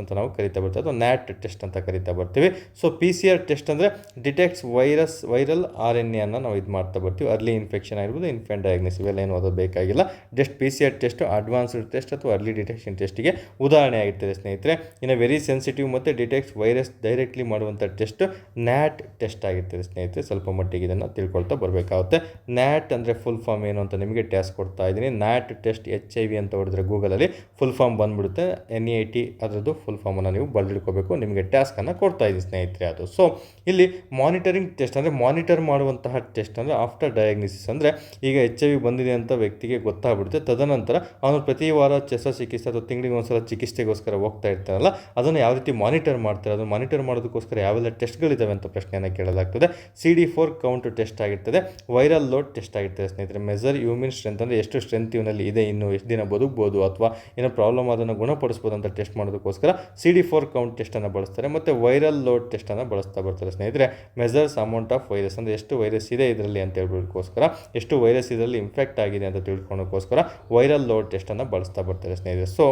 ಅಂತ ನಾವು ಕರಿತಾ ಬರ್ತೀವಿ, ಅಥವಾ ನ್ಯಾಟ್ ಟೆಸ್ಟ್ ಅಂತ ಕರಿತಾ ಬರ್ತೀವಿ. ಸೊ PCR ಟೆಸ್ಟ್ ಅಂದರೆ ಡಿಟೆಕ್ಟ್ಸ್ ವೈರಲ್ RNA ಅನ್ನು ನಾವು ಇದು ಮಾಡ್ತಾ ಬರ್ತೀವಿ. ಅರ್ಲಿ ಇನ್ಫೆಕ್ಷನ್ ಆಗಿರ್ಬೋದು, ಇನ್ಫೆಂಟ್ ಡಯಾಗ್ನೋಸ್, ಇವೆಲ್ಲ ಏನು ಓದೋದು ಬೇಕಾಗಿಲ್ಲ. Just PCR test advanced test ಅಥವಾ ಅರ್ಲಿ ಡಿಟೆಕ್ಷನ್ ಟೆಸ್ಟಿಗೆ ಉದಾಹರಣೆ ಆಗಿರ್ತದೆ ಸ್ನೇಹಿತರೆ. ಇನ್ನು ವೆರಿ ಸೆನ್ಸಿಟಿವ್ ಮತ್ತು ಡಿಟೆಕ್ಟ್ಸ್ ವೈರಸ್ ಡೈರೆಕ್ಟ್ಲಿ ಮಾಡುವಂಥ ಟೆಸ್ಟ್ ನ್ಯಾಟ್ ಟೆಸ್ಟ್ ಆಗಿರ್ತದೆ ಸ್ನೇಹಿತರೆ. ಸ್ವಲ್ಪ ಮಟ್ಟಿಗೆ ಇದನ್ನು ತಿಳ್ಕೊಳ್ತಾ ಬರಬೇಕಾಗುತ್ತೆ. ನ್ಯಾಟ್ ಅಂದರೆ ಫುಲ್ ಫಾರ್ಮ್ ಏನು ಅಂತ ನಿಮಗೆ ಟ್ಯಾಸ್ಕ್ ಕೊಡ್ತಾ ಇದ್ದೀನಿ. ನ್ಯಾಟ್ ಟೆಸ್ಟ್ HIV ಅಂತ ಹೊಡೆದ್ರೆ ಗೂಗಲಲ್ಲಿ ಫುಲ್ ಫಾರ್ಮ್ ಬಂದುಬಿಡುತ್ತೆ. NAT ಅದರದ್ದು ಫುಲ್ ಫಾರ್ಮನ್ನು ನೀವು ಬರೆದಿಟ್ಕೋಬೇಕು. ನಿಮಗೆ ಟ್ಯಾಸ್ಕನ್ನು ಕೊಡ್ತಾ ಇದ್ದೀನಿ ಸ್ನೇಹಿತರೆ ಅದು. ಸೊ ಇಲ್ಲಿ ಮಾನಿಟರಿಂಗ್ ಟೆಸ್ಟ್ ಅಂದರೆ ಮಾನಿಟರ್ ಮಾಡುವಂತಹ ಟೆಸ್ಟ್ ಅಂದರೆ ಆಫ್ಟರ್ ಡಯಾಗ್ನೋಸಿಸ್. ಅಂದರೆ ಈಗ HIV ಬಂದಿದೆ ಅಂತ ವ್ಯಕ್ತಿಗೆ ಗೊತ್ತಾಗ್ಬಿಡುತ್ತೆ, ತದನಂತರ ಅವನು ಪ್ರತಿ ವಾರ ಶಸ್ತ್ರಚಿಕಿತ್ಸೆ ಅಥವಾ ತಿಂಗಳಿಗೆ ಒಂದ್ಸಲ ಚಿಕಿತ್ಸೆಗೋಸ್ಕರ ಹೋಗ್ತಾ ಇರ್ತಾರಲ್ಲ, ಅದನ್ನು ಯಾವ ರೀತಿ ಮಾನಿಟರ್ ಮಾಡ್ತಾರೆ, ಅದನ್ನು ಮಾನಿಟರ್ ಮಾಡೋದಕ್ಕೋಸ್ಕರ ಯಾವೆಲ್ಲ ಟೆಸ್ಟ್ಗಳಿದ್ದಾವೆ ಅಂತ ಪ್ರಶ್ನೆಯನ್ನು ಕೇಳಲಾಗ್ತದೆ. CD4 ಕೌಂಟ್ ಟೆಸ್ಟ್ ಆಗಿರ್ತದೆ. ವೈರಲ್ ಲೋಡ್ ಟೆಸ್ಟ್ ಆಗಿರ್ತದೆ ಸ್ನೇಹಿತರೆ. ಮೆಜರ್ ಇಮ್ಯೂನ್ ಸ್ಟ್ರೆಂತ್ ಅಂದರೆ ಎಷ್ಟು ಸ್ಟ್ರೆಂತ್ ಇವನಲ್ಲಿ ಇದೆ, ಇನ್ನು ಎಷ್ಟು ದಿನ ಬದುಕಬಹುದು ಅಥವಾ ಏನೋ ಪ್ರಾಬ್ಲಮ್ ಅದನ್ನು ಗುಣಪಡಿಸ್ಬೋದು ಅಂತ ಟೆಸ್ಟ್ ಮಾಡೋದಕ್ಕೋಸ್ಕರ CD4 ಕೌಂಟ್ ಟೆಸ್ಟನ್ನು ಬಳಸ್ತಾರೆ. ಮತ್ತು ವೈರಲ್ ಲೋಡ್ ಟೆಸ್ಟನ್ನು ಬಳಸ್ತಾ ಬರ್ತಾರೆ ಸ್ನೇಹಿತರೆ. ಮೆಜರ್ಸ್ ಅಮೌಂಟ್ ಆಫ್ ವೈರಸ್ ಅಂದರೆ ಎಷ್ಟು ವೈರಸ್ ಇದೆ ಇದರಲ್ಲಿ ಅಂತ ಹೇಳ್ಬೋದಕ್ಕೋಸ್ಕರ, ಎಷ್ಟು ವೈರಸ್ ಇದರಲ್ಲಿ ಇನ್ಫೆಕ್ಟ್ ಆಗಿದೆ ಅಂತ ತಿಳ್ಕೊಳ್ಳೋಕ್ಕೋಸ್ಕರ ವೈರಲ್ ಲೋಡ್ ಟೆಸ್ಟನ್ನು ಬಳಸ್ತಾ ಬರ್ತಾರೆ ಸ್ನೇಹಿತರೆ. ಸೊ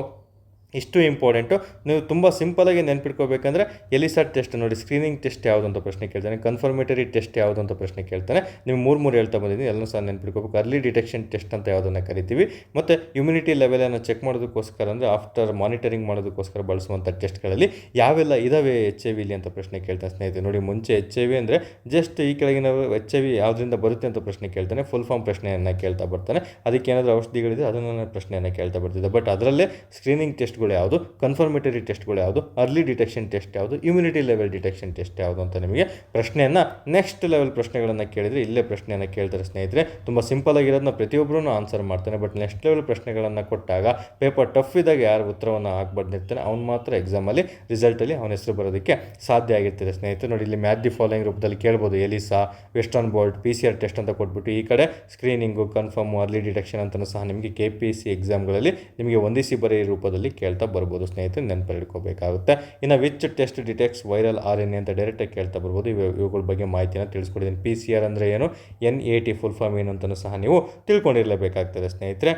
ಇಷ್ಟು ಇಂಪಾರ್ಟೆಂಟು. ನೀವು ತುಂಬ ಸಿಂಪಲಾಗಿ ನೆನ್ಪಿಟ್ಕೋಬೇಕಂದ್ರೆ ಎಲಿಸಾ ಟೆಸ್ಟ್ ನೋಡಿ, ಸ್ಕ್ರೀನಿಂಗ್ ಟೆಸ್ಟ್ ಯಾವುದು ಅಂತ ಪ್ರಶ್ನೆ ಕೇಳ್ತಾನೆ, ಕನ್ಫರ್ಮೇಟರಿ ಟೆಸ್ಟ್ ಯಾವುದು ಅಂತ ಪ್ರಶ್ನೆ ಕೇಳ್ತಾನೆ. ನೀವು ಮೂರು ಹೇಳ್ತಾ ಬಂದಿದ್ದೀನಿ, ಎಲ್ಲನೂ ಸಹ ನೆನ್ಪಿಟ್ಕೋಬೇಕು. ಅರ್ಲಿ ಡಿಟೆಕ್ಷನ್ ಟೆಸ್ಟ್ ಅಂತ ಯಾವುದನ್ನು ಕರಿತೀವಿ. ಮತ್ತು ಇಮ್ಯುನಿಟಿ ಲೆವೆಲನ್ನು ಚೆಕ್ ಮಾಡೋದಕ್ಕೋಸ್ಕರ ಅಂದರೆ ಆಫ್ಟರ್ ಮಾನಿಟರಿಂಗ್ ಮಾಡೋದಕ್ಕೋಸ್ಕರ ಬಳಸುವಂಥ ಟೆಸ್ಟ್ಗಳಲ್ಲಿ ಯಾವೆಲ್ಲ ಇದಾವೆ HIV ಅಂತ ಪ್ರಶ್ನೆ ಕೇಳ್ತಾನೆ ಸ್ನೇಹಿತರೆ. ನೋಡಿ, ಮುಂಚೆ HIV ಅಂದರೆ ಜಸ್ಟ್ ಈ ಕೆಳಗಿನ HIV ಯಾವುದರಿಂದ ಬರುತ್ತೆ ಅಂತ ಪ್ರಶ್ನೆ ಕೇಳ್ತಾನೆ, ಫುಲ್ ಫಾರ್ಮ್ ಪ್ರಶ್ನೆಯನ್ನು ಕೇಳ್ತಾ ಬರ್ತಾನೆ. ಅದಕ್ಕೆ ಏನಾದರೂ ಔಷಧಿಗಳಿದೆ ಅದನ್ನು ಪ್ರಶ್ನೆಯನ್ನು ಕೇಳ್ತಾ ಬರ್ತಿದ್ದೆ. ಬಟ್ ಅದರಲ್ಲೇ ಸ್ಕ್ರೀನಿಂಗ್ ಟೆಸ್ಟ್ ಯಾವುದು, ಕನ್ಫರ್ಮೇಟರಿ ಟೆಸ್ಟ್ಗಳು ಯಾವುದು, ಅರ್ಲಿ ಡಿಟೆಕ್ಷನ್ ಟೆಸ್ಟ್ ಯಾವುದು, ಇಮ್ಯುನಿಟಿ ಲೆವೆಲ್ ಡಿಟೆಕ್ಷನ್ ಟೆಸ್ಟ್ ಯಾವುದು ಅಂತ ನಿಮಗೆ ಪ್ರಶ್ನೆಯನ್ನು ನೆಕ್ಸ್ಟ್ ಲೆವೆಲ್ ಪ್ರಶ್ನೆಗಳನ್ನು ಕೇಳಿದರೆ ಇಲ್ಲೇ ಪ್ರಶ್ನೆಯನ್ನು ಕೇಳ್ತಾರೆ ಸ್ನೇಹಿತರೆ. ತುಂಬ ಸಿಂಪಲ್ ಆಗಿರೋದನ್ನ ಪ್ರತಿಯೊಬ್ಬರೂ ಆನ್ಸರ್ ಮಾಡ್ತಾನೆ. ಬಟ್ ನೆಕ್ಸ್ಟ್ ಲೆವೆಲ್ ಪ್ರಶ್ನೆಗಳನ್ನು ಕೊಟ್ಟಾಗ ಪೇಪರ್ ಟಫ್ ಇದ್ದಾಗ ಯಾರು ಉತ್ತರವನ್ನು ಹಾಕ್ಬಂದಿರ್ತಾನೆ ಅವ್ನು ಮಾತ್ರ ಎಕ್ಸಾಮಲ್ಲಿ ರಿಸಲ್ಟಲ್ಲಿ ಅವನ ಹೆಸರು ಬರೋದಕ್ಕೆ ಸಾಧ್ಯ ಆಗಿರ್ತದೆ ಸ್ನೇಹಿತರೆ. ನೋಡಿ, ಇಲ್ಲಿ ಮ್ಯಾಚ್ ದಿ ಫಾಲೋಯಿಂಗ್ ರೂಪದಲ್ಲಿ ಕೇಳ್ಬೋದು. ELISA, western bloat, PCR test ಅಂತ ಕೊಟ್ಬಿಟ್ಟು ಈ ಕಡೆ ಸ್ಕ್ರೀನಿಂಗು, ಕನ್ಫರ್ಮು, ಅರ್ಲಿ ಡಿಟೆಕ್ಷನ್ ಅಂತಲೂ ಸಹ ನಿಮಗೆ KPSC ಎಕ್ಸಾಮ್ಗಳಲ್ಲಿ ನಿಮಗೆ ಹೊಂದಿಸಿ ಬರೆಯ ರೂಪದಲ್ಲಿ ಕೇಳ್ತಾ ಬರ್ಬೋದು ಸ್ನೇಹಿತರೆ, ನೆನಪಿಟ್ಕೋಬೇಕಾಗುತ್ತೆ. ಇನ್ನು ವಿಚ್ ಟೆಸ್ಟ್ ಡಿಟೆಕ್ಟ್ಸ್ ವೈರಲ್ RNA ಅಂತ ಡೈರೆಕ್ಟಾಗಿ ಕೇಳ್ತಾ ಬರ್ಬೋದು. ಇವುಗಳ ಬಗ್ಗೆ ಮಾಹಿತಿಯನ್ನು ತಿಳಿಸ್ಕೊಡಿದ್ದೀನಿ. PCR ಅಂದರೆ ಏನು, NAT ಫುಲ್ ಫಾರ್ಮ್ ಏನು ಅಂತಲೂ ಸಹ ನೀವು ತಿಳ್ಕೊಂಡಿರಲೇಬೇಕಾಗ್ತದೆ ಸ್ನೇಹಿತರೆ.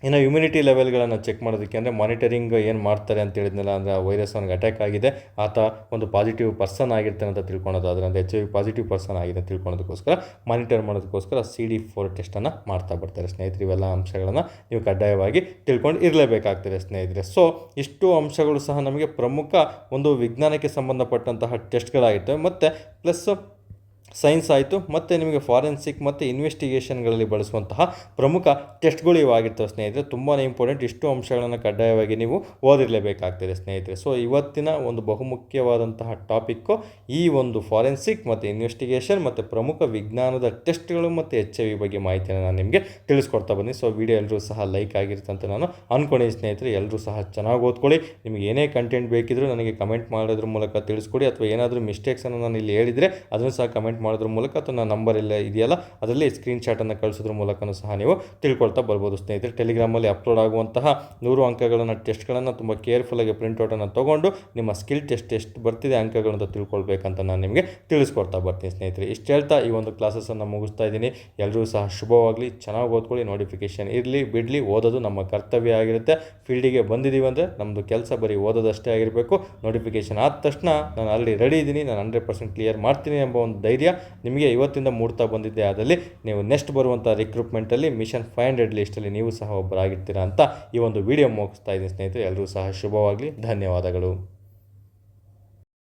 ಇನ್ನು ಇಮ್ಯುನಿಟಿ ಲೆವೆಲ್ಗಳನ್ನು ಚೆಕ್ ಮಾಡೋದಕ್ಕೆ ಅಂದರೆ ಮಾನಿಟರಿಂಗ್ ಏನು ಮಾಡ್ತಾರೆ ಅಂತ ಹೇಳಿದ್ನಲ್ಲ, ಅಂದರೆ ವೈರಸ್ ಅವನಿಗೆ ಅಟ್ಯಾಕ್ ಆಗಿದೆ, ಆತ ಒಂದು ಪಾಸಿಟಿವ್ ಪರ್ಸನ್ ಆಗಿರ್ತಾನೆ ಅಂತ ತಿಳ್ಕೊಳೋದಾದ್ರೆ, ಅಂದರೆ HIV ಪಾಸಿಟಿವ್ ಪರ್ಸನ್ ಆಗಿದೆ ಅಂತ ತಿಳ್ಕೊಳೋದಕ್ಕೋಸ್ಕರ ಮಾನಿಟರ್ ಮಾಡೋದಕ್ಕೋಸ್ಕರ CD4 ಟೆಸ್ಟನ್ನು ಮಾಡ್ತಾ ಬರ್ತಾರೆ ಸ್ನೇಹಿತರೆ. ಇವೆಲ್ಲ ಅಂಶಗಳನ್ನು ನೀವು ಕಡ್ಡಾಯವಾಗಿ ತಿಳ್ಕೊಂಡು ಇರಲೇಬೇಕಾಗ್ತದೆ ಸ್ನೇಹಿತರೆ. ಸೊ ಇಷ್ಟು ಅಂಶಗಳು ಸಹ ನಮಗೆ ಪ್ರಮುಖ ಒಂದು ವಿಜ್ಞಾನಕ್ಕೆ ಸಂಬಂಧಪಟ್ಟಂತಹ ಟೆಸ್ಟ್ಗಳಾಗಿರ್ತವೆ. ಮತ್ತು ಪ್ಲಸ್ ಸೈನ್ಸ್ ಆಯಿತು, ಮತ್ತು ನಿಮಗೆ ಫಾರೆನ್ಸಿಕ್ ಮತ್ತು ಇನ್ವೆಸ್ಟಿಗೇಷನ್ಗಳಲ್ಲಿ ಬಳಸುವಂತಹ ಪ್ರಮುಖ ಟೆಸ್ಟ್ಗಳು ಇವಾಗಿರ್ತವೆ ಸ್ನೇಹಿತರೆ. ತುಂಬಾ ಇಂಪಾರ್ಟೆಂಟ್. ಇಷ್ಟು ಅಂಶಗಳನ್ನು ಕಡ್ಡಾಯವಾಗಿ ನೀವು ಓದಿರಲೇಬೇಕಾಗ್ತದೆ ಸ್ನೇಹಿತರೆ. ಸೊ ಇವತ್ತಿನ ಒಂದು ಬಹುಮುಖ್ಯವಾದಂತಹ ಟಾಪಿಕ್ಕು ಈ ಒಂದು ಫಾರೆನ್ಸಿಕ್ ಮತ್ತು ಇನ್ವೆಸ್ಟಿಗೇಷನ್ ಮತ್ತು ಪ್ರಮುಖ ವಿಜ್ಞಾನದ ಟೆಸ್ಟ್ಗಳು ಮತ್ತು HIV ಬಗ್ಗೆ ಮಾಹಿತಿಯನ್ನು ನಾನು ನಿಮಗೆ ತಿಳಿಸ್ಕೊಡ್ತಾ ಬಂದಿನಿ. ಸೊ ವಿಡಿಯೋ ಎಲ್ಲರೂ ಸಹ ಲೈಕ್ ಆಗಿರುತ್ತೆ ಅಂತ ನಾನು ಅಂದ್ಕೊಂಡಿದ್ದೀನಿ ಸ್ನೇಹಿತರೆ. ಎಲ್ಲರೂ ಸಹ ಚೆನ್ನಾಗಿ ಓದ್ಕೊಳ್ಳಿ. ನಿಮಗೆ ಏನೇ ಕಂಟೆಂಟ್ ಬೇಕಿದ್ರೂ ನನಗೆ ಕಮೆಂಟ್ ಮಾಡೋದ್ರ ಮೂಲಕ ತಿಳಿಸ್ಕೊಡಿ, ಅಥವಾ ಏನಾದರೂ ಮಿಸ್ಟೇಕ್ಸನ್ನು ನಾನು ಇಲ್ಲಿ ಹೇಳಿದರೆ ಅದನ್ನು ಸಹ ಕಮೆಂಟ್ ಮಾಡೋದ್ರ ಮೂಲಕ, ಅಥವಾ ನನ್ನ ನಂಬರ್ ಎಲ್ಲ ಇದೆಯಲ್ಲ ಅದರಲ್ಲಿ ಸ್ಕ್ರೀನ್ಶಾಟನ್ನು ಕಳಿಸೋದ್ರ ಮೂಲಕನೂ ಸಹ ನೀವು ತಿಳ್ಕೊಳ್ತಾ ಬರ್ಬೋದು ಸ್ನೇಹಿತರೆ. ಟೆಲಿಗ್ರಾಮಲ್ಲಿ ಅಪ್ಲೋಡ್ ಆಗುವಂತಹ 100 ಅಂಕಗಳನ್ನು ಟೆಸ್ಟ್ಗಳನ್ನು ತುಂಬ ಕೇರ್ಫುಲ್ಲಾಗಿ ಪ್ರಿಂಟ್ಔಟನ್ನು ತೊಗೊಂಡು ನಿಮ್ಮ ಸ್ಕಿಲ್ ಟೆಸ್ಟ್ ಎಷ್ಟು ಬರ್ತಿದೆ ಅಂಕಗಳನ್ನು ತಿಳ್ಕೊಳ್ಬೇಕಂತ ನಾನು ನಿಮಗೆ ತಿಳಿಸ್ಕೊಡ್ತಾ ಬರ್ತೀನಿ ಸ್ನೇಹಿತರೆ. ಇಷ್ಟು ಹೇಳ್ತಾ ಈ ಒಂದು ಕ್ಲಾಸಸನ್ನು ಮುಗಿಸ್ತಾ ಇದ್ದೀನಿ. ಎಲ್ಲರೂ ಸಹ ಶುಭವಾಗಲಿ, ಚೆನ್ನಾಗಿ ಓದ್ಕೊಳ್ಳಿ. ನೋಟಿಫಿಕೇಷನ್ ಇರಲಿ ಬಿಡಲಿ, ಓದೋದು ನಮ್ಮ ಕರ್ತವ್ಯ ಆಗಿರುತ್ತೆ. ಫೀಲ್ಡಿಗೆ ಬಂದಿದ್ದೀವಿ ಅಂದರೆ ನಮ್ಮದು ಕೆಲಸ ಬರೀ ಓದೋದಷ್ಟೇ ಆಗಿರಬೇಕು. ನೋಟಿಫಿಕೇಷನ್ ಆದ ತಕ್ಷಣ ನಾನು ಆಲ್ರೆಡಿ ರೆಡಿ ಇದ್ದೀನಿ, ನಾನು 100% ಕ್ಲಿಯರ್ ಮಾಡ್ತೀನಿ ಎಂಬ ಒಂದು ಧೈರ್ಯ ನಿಮಗೆ ಇವತ್ತಿಂದ ಮೂಡ್ತಾ ಬಂದಿದ್ದೆ. ಆದಲ್ಲಿ ನೀವು ನೆಕ್ಸ್ಟ್ ಬರುವಂಥ ರಿಕ್ರೂಟ್ಮೆಂಟಲ್ಲಿ ಮಿಷನ್ 500 ಲಿಸ್ಟಲ್ಲಿ ನೀವು ಸಹ ಒಬ್ಬರಾಗಿರ್ತೀರಾ ಅಂತ ಈ ಒಂದು ವಿಡಿಯೋ ಮುಗಿಸ್ತಾ ಇದ್ದೀನಿ ಸ್ನೇಹಿತರೆ. ಎಲ್ಲರೂ ಸಹ ಶುಭವಾಗಲಿ. ಧನ್ಯವಾದಗಳು.